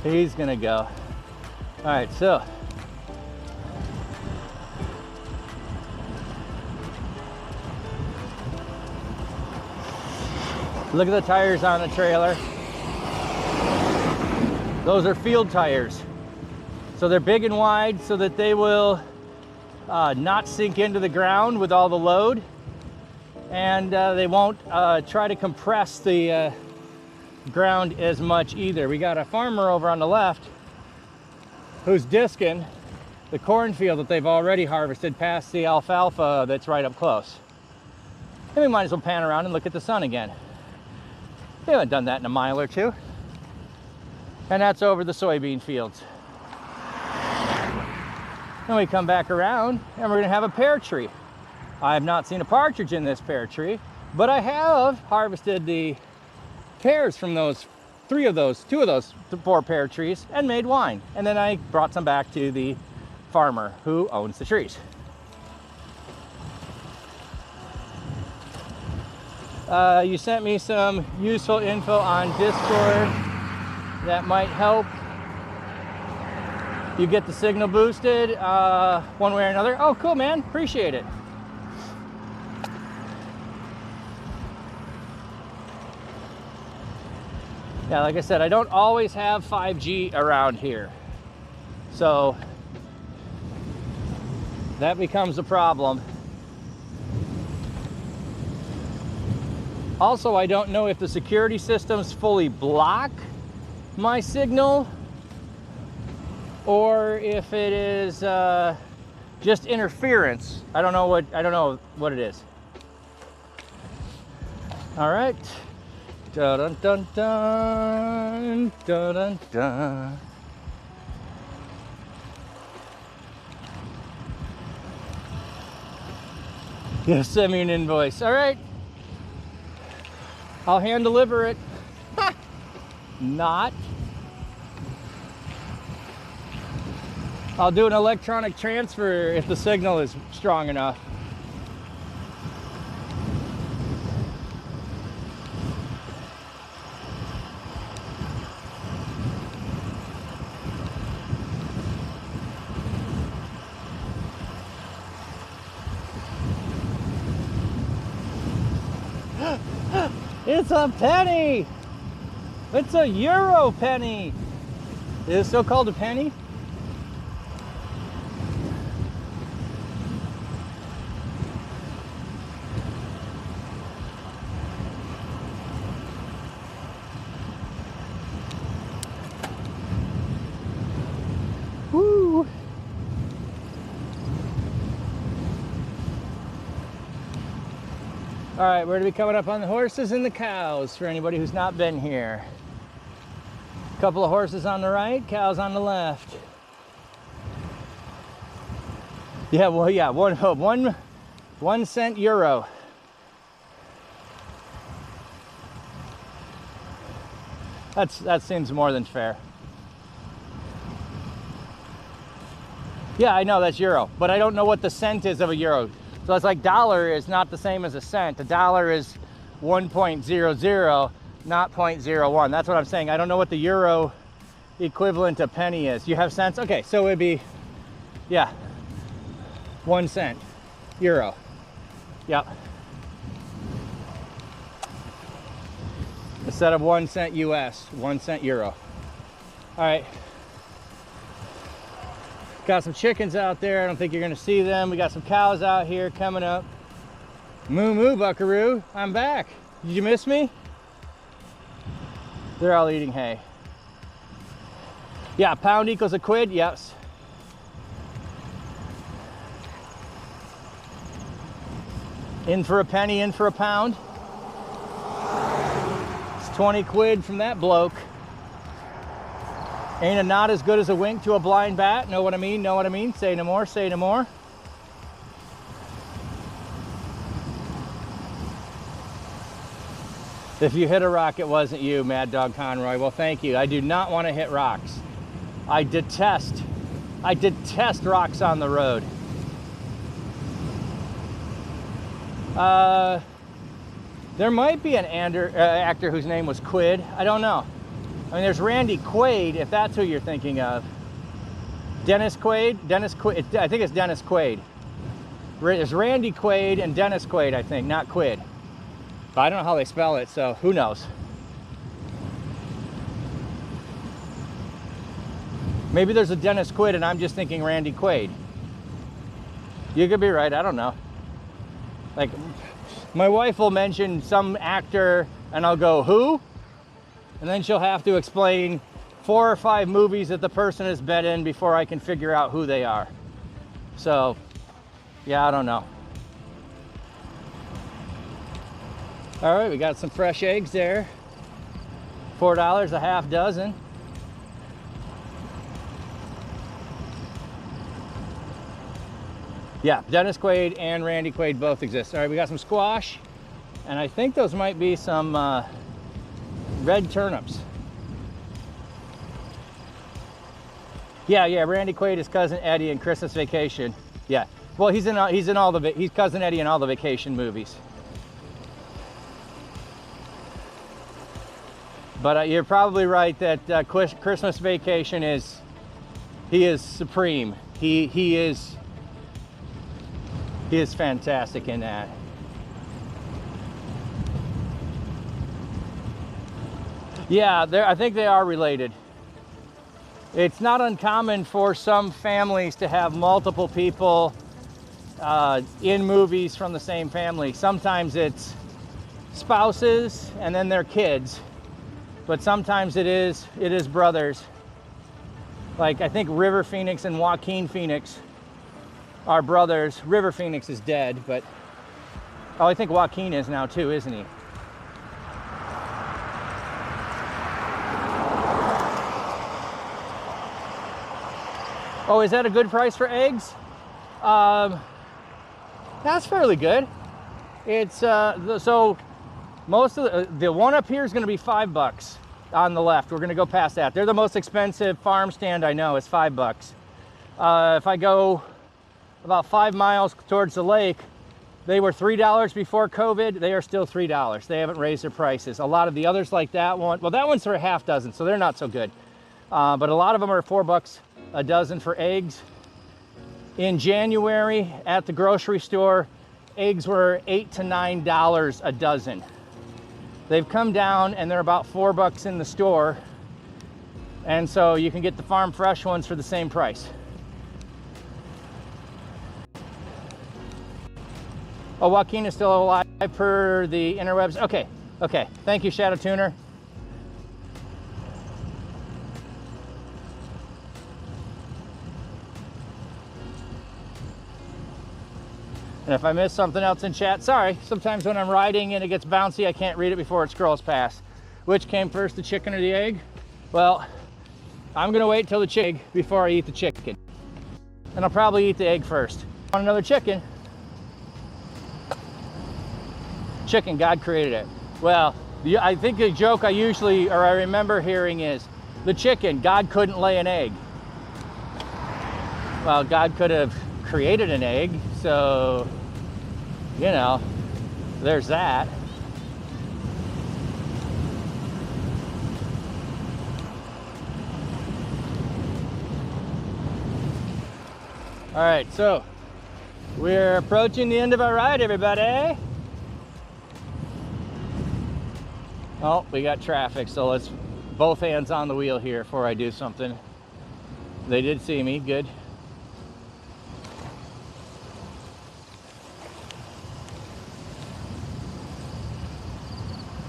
He's gonna go. All right, so. Look at the tires on the trailer. Those are field tires. So they're big and wide so that they will not sink into the ground with all the load. And they won't try to compress the ground as much either. We got a farmer over on the left who's disking the cornfield that they've already harvested past the alfalfa that's right up close. And we might as well pan around and look at the sun again. They haven't done that in a mile or two. And that's over the soybean fields. Then we come back around and we're gonna have a pear tree. I have not seen a partridge in this pear tree, but I have harvested the pears from those, two of those 4 pear trees and made wine. And then I brought some back to the farmer who owns the trees. You sent me some useful info on Discord that might help you get the signal boosted one way or another. Oh, cool, man. Appreciate it. Yeah, like I said, I don't always have 5G around here. So that becomes a problem. Also, I don't know if the security systems fully block my signal or if it is just interference. I don't know what it is. All right. Dun dun dun dun dun dun dun. Yeah, send me an invoice. All right. I'll hand deliver it. Not. I'll do an electronic transfer if the signal is strong enough. It's a penny! It's a euro penny! Is it still called a penny? Woo! All right, we're gonna be coming up on the horses and the cows for anybody who's not been here. A couple of horses on the right, cows on the left. Yeah, well, yeah, 1 cent euro. That seems more than fair. Yeah, I know that's euro, but I don't know what the cent is of a euro. So it's like dollar is not the same as a cent. A dollar is 1.00, not 0.01. That's what I'm saying. I don't know what the euro equivalent of penny is. You have cents? Okay, so it'd be, yeah, 1 cent, euro. Yep. Instead of 1 cent US, 1 cent euro. All right. Got some chickens out there. I don't think you're gonna see them. We got some cows out here coming up. Moo moo, buckaroo. I'm back. Did you miss me? They're all eating hay. Yeah, pound equals a quid, yes. In for a penny, in for a pound. It's 20 quid from that bloke. Ain't a knot as good as a wink to a blind bat. Know what I mean? Know what I mean? Say no more, say no more. If you hit a rock, it wasn't you, Mad Dog Conroy. Well, thank you. I do not want to hit rocks. I detest rocks on the road. There might be an actor whose name was Quid. I don't know. I mean, there's Randy Quaid, if that's who you're thinking of. Dennis Quaid? Dennis Quaid. I think it's Dennis Quaid. There's Randy Quaid and Dennis Quaid, I think, not Quid. But I don't know how they spell it, so who knows? Maybe there's a Dennis Quaid and I'm just thinking Randy Quaid. You could be right, I don't know. Like, my wife will mention some actor and I'll go, who? And then she'll have to explain 4 or 5 movies that the person has been in before I can figure out who they are. So, yeah, I don't know. All right, we got some fresh eggs there. $4 a half dozen. Yeah, Dennis Quaid and Randy Quaid both exist. All right, we got some squash, and I think those might be some red turnips. Yeah, Randy Quaid is Cousin Eddie in Christmas Vacation. Yeah, well, he's Cousin Eddie in all the vacation movies. But you're probably right that Christmas Vacation he is supreme. He is fantastic in that. Yeah, I think they are related. It's not uncommon for some families to have multiple people in movies from the same family. Sometimes it's spouses and then their kids, but sometimes it is brothers. Like, I think River Phoenix and Joaquin Phoenix are brothers. River Phoenix is dead, but I think Joaquin is now too, isn't he? Oh, is that a good price for eggs? That's fairly good. It's so most of the one up here is going to be $5 on the left. We're going to go past that. They're the most expensive farm stand I know. It's $5. If I go about 5 miles towards the lake, they were $3 before COVID. They are still $3. They haven't raised their prices. A lot of the others, like that one, well, that one's for a half dozen, so they're not so good. But a lot of them are $4 a dozen for eggs. In January at the grocery store, eggs were $8 to $9 a dozen. They've come down and they're about $4 in the store. And so you can get the farm fresh ones for the same price. Oh, Joaquin is still alive per the interwebs. Okay. Thank you, Shadow Tuner. And if I missed something else in chat, sorry. Sometimes when I'm riding and it gets bouncy, I can't read it before it scrolls past. Which came first, the chicken or the egg? Well, I'm gonna wait till the chicken before I eat the chicken. And I'll probably eat the egg first. Want another chicken? Chicken, God created it. Well, I think the joke I remember hearing is, the chicken, God couldn't lay an egg. Well, God could have created an egg, so, you know, there's that. All right, so we're approaching the end of our ride, everybody. Oh, we got traffic, so let's both hands on the wheel here before I do something. They did see me, good.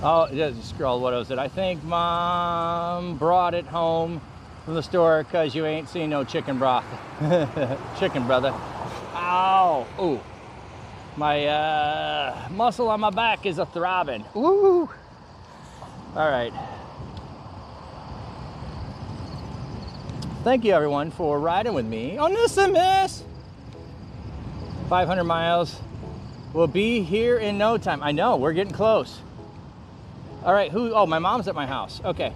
Oh, just scroll, what was it? I think Mom brought it home from the store because you ain't seen no chicken broth. Chicken, brother. Ow. Ooh. My muscle on my back is a throbbing. Woo! All right. Thank you everyone for riding with me on this and this. 500 miles. We'll be here in no time. I know, we're getting close. All right, oh, my mom's at my house. Okay.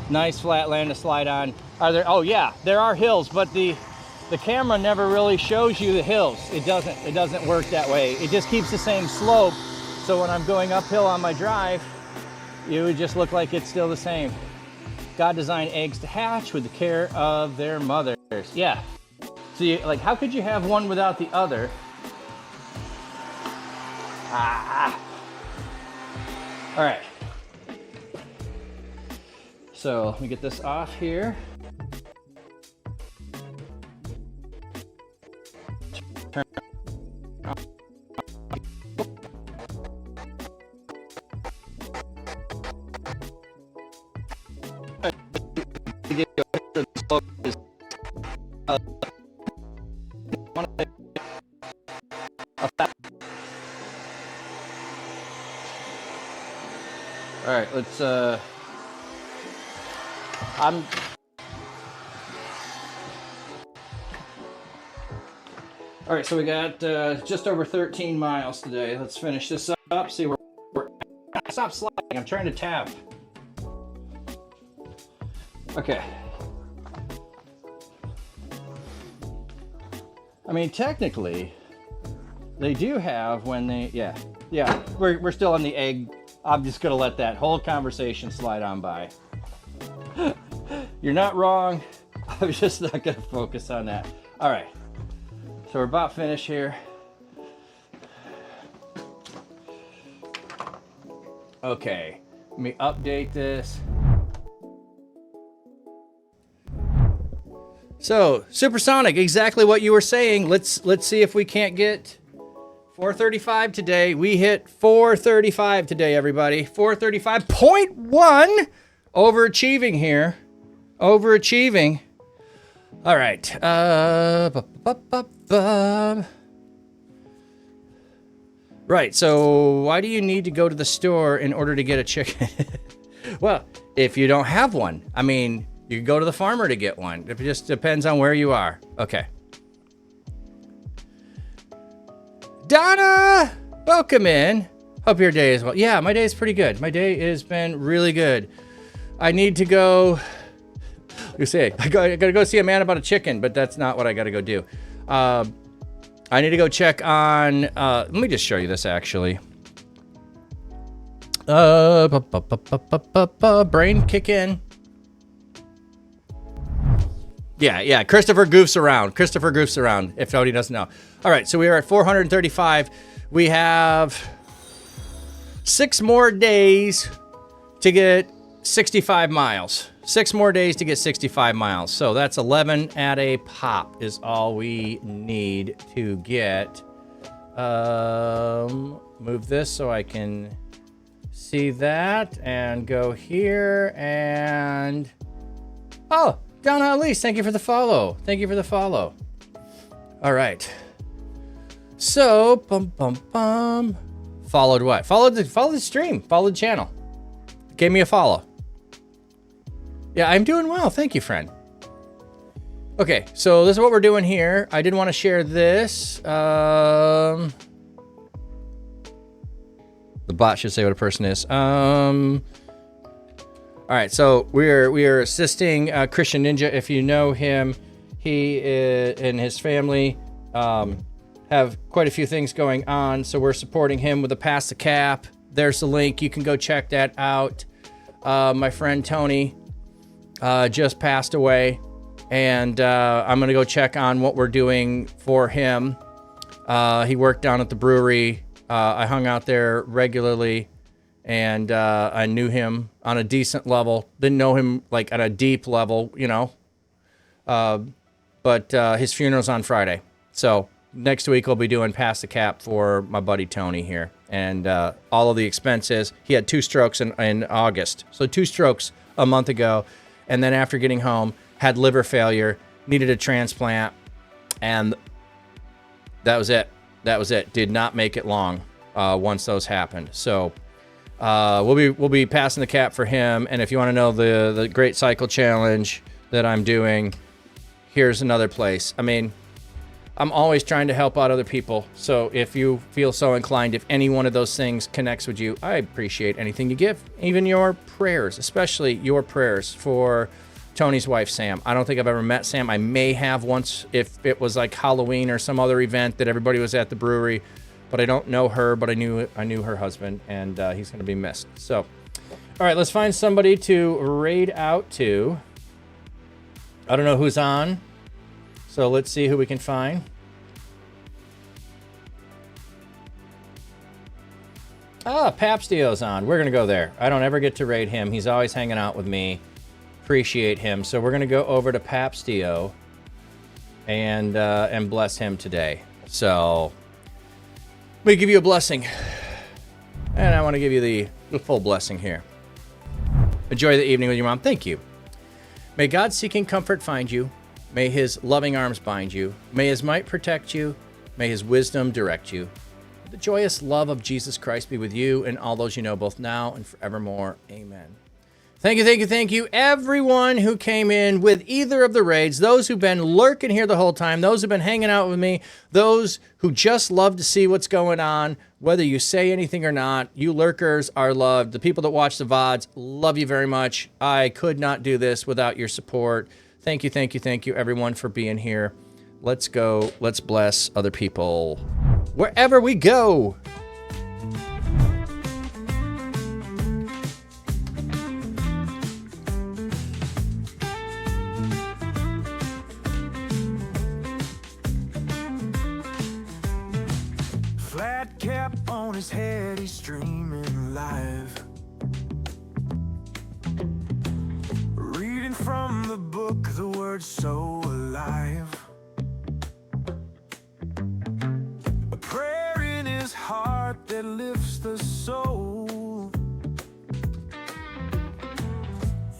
Nice flat land to slide on. Are there, oh yeah, there are hills, but the camera never really shows you the hills. It doesn't work that way. It just keeps the same slope. So when I'm going uphill on my drive, it would just look like it's still the same. God designed eggs to hatch with the care of their mothers. Yeah. So you, like, how could you have one without the other? All right. So let me get this off here. All right, let's, all right, so we got just over 13 miles today. Let's finish this up, see where we're, stop sliding, I'm trying to tap. Okay. I mean, technically, they do have when they, yeah, we're still on the egg. I'm just gonna let that whole conversation slide on by. You're not wrong. I'm just not gonna focus on that. All right, so we're about finished here. Okay, let me update this. So, supersonic, exactly what you were saying. Let's see if we can't get 435 today. We hit 435 today, everybody. 435.1. Overachieving here. Overachieving. All right. Right, so why do you need to go to the store in order to get a chicken? Well, if you don't have one, I mean, you can go to the farmer to get one. It just depends on where you are. Okay. Donna, welcome in. Hope your day is well. Yeah, my day is pretty good. My day has been really good. I need to go. You say I gotta go see a man about a chicken, but that's not what I gotta go do. I need to go check on. Let me just show you this actually. Brain kick in. Yeah, Christopher goofs around. Christopher goofs around, if nobody doesn't know. All right, so we are at 435. We have 6 more days to get 65 miles. 6 more days to get 65 miles. So that's 11 at a pop is all we need to get. Move this so I can see that and go here and... Oh! Donna Elise, thank you for the follow. Thank you for the follow. All right. So, followed what? Followed the stream. Followed the channel. Gave me a follow. Yeah, I'm doing well. Thank you, friend. Okay, so this is what we're doing here. I did want to share this. The bot should say what a person is. All right, so we are assisting Christian Ninja. If you know him, he and his family have quite a few things going on, so we're supporting him with a Pass the Cap. There's the link. You can go check that out. My friend Tony just passed away, and I'm going to go check on what we're doing for him. He worked down at the brewery. I hung out there regularly. And I knew him on a decent level. Didn't know him like at a deep level, you know. But his funeral's on Friday. So next week we'll be doing Pass the Cap for my buddy Tony here. And all of the expenses. He had 2 strokes in August. So 2 strokes a month ago. And then after getting home, had liver failure, needed a transplant. And that was it. That was it. Did not make it long once those happened. So we'll be passing the cap for him. And if you want to know the Great Cycle Challenge that I'm doing, here's another place. I mean, I'm always trying to help out other people. So if you feel so inclined, if any one of those things connects with you, I appreciate anything you give. Even your prayers, especially your prayers for Tony's wife, Sam. I don't think I've ever met Sam. I may have once if it was like Halloween or some other event that everybody was at the brewery, but I don't know her, but I knew her husband, and he's going to be missed. So, all right, let's find somebody to raid out to. I don't know who's on. So let's see who we can find. Papstio's on. We're going to go there. I don't ever get to raid him. He's always hanging out with me. Appreciate him. So we're going to go over to Papstio and bless him today. So let me give you a blessing. And I want to give you the full blessing here. Enjoy the evening with your mom. Thank you. May God seeking comfort find you. May his loving arms bind you. May his might protect you. May his wisdom direct you. The joyous love of Jesus Christ be with you and all those you know, both now and forevermore. Amen. Thank you, everyone who came in with either of the raids, those who've been lurking here the whole time, those who've been hanging out with me, those who just love to see what's going on, whether you say anything or not. You lurkers are loved. The people that watch the VODs, love you very much. I could not do this without your support. Thank you, everyone, for being here. Let's go. Let's bless other people wherever we go. Flat cap on his head, he's streaming live. Reading from the book, the word so alive. A prayer in his heart that lifts the soul.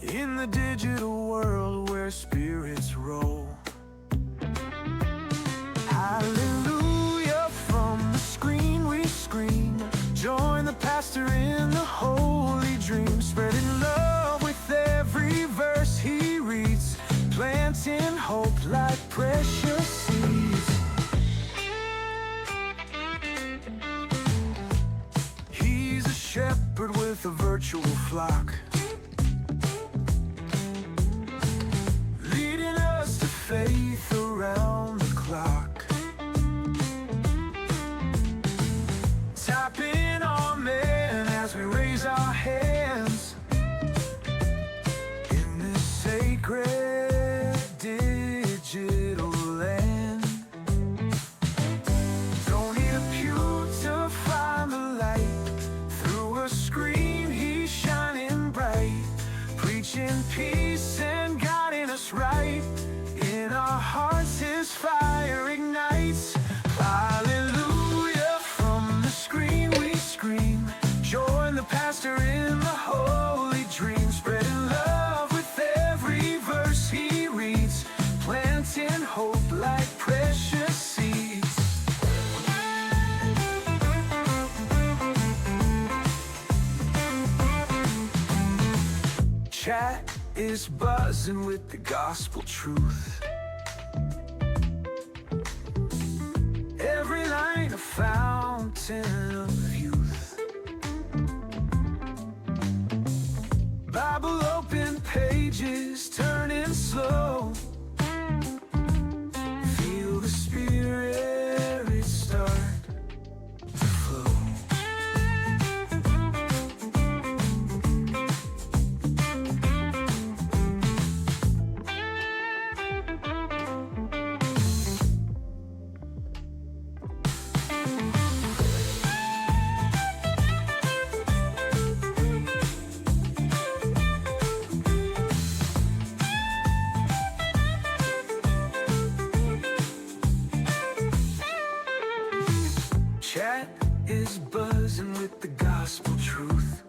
In the digital world where spirits roll. Hallelujah, from the screen we scream. Join the pastor in the holy dream, spreading love with every verse he reads, planting hope like precious seeds. He's a shepherd with a virtual flock, leading us to faith around the clock. Tapping amen as we raise our hands in this sacred digital land. Don't need a pew to find the light. Through a screen he's shining bright, preaching peace and guiding us right. In our hearts his fire ignites. Hallelujah, from the screen we scream. Join the pastor in the holy dream, spreading love with every verse he reads, planting hope like precious seeds. Chat is buzzing with the gospel truth. Every line a fountain of youth. Bible open pages turning slow. Feel the spirit start to flow. Chat is buzzing with the gospel truth.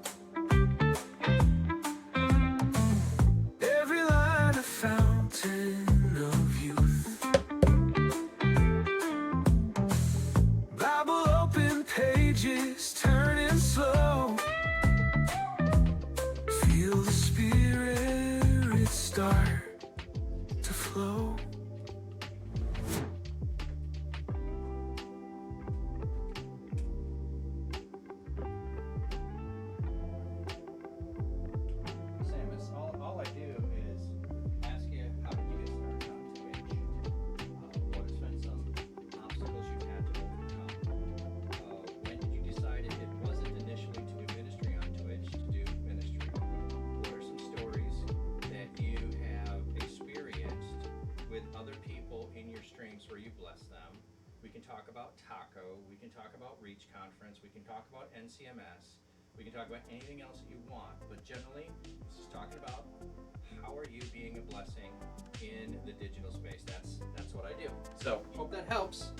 Every line a fountain of youth. flow. Samus, all I do is ask you how did you get started on Twitch? What has been some obstacles you've had to overcome? When did you decide it wasn't initially to do ministry on Twitch, to do ministry? What are some stories that you have experienced with other people in your streams where you bless them? We can talk about Taco, we can talk about Reach Conference, we can talk about NCMS. We can talk about anything else that you want, but generally, this is talking about how are you being a blessing in the digital space. That's what I do. So, hope that helps.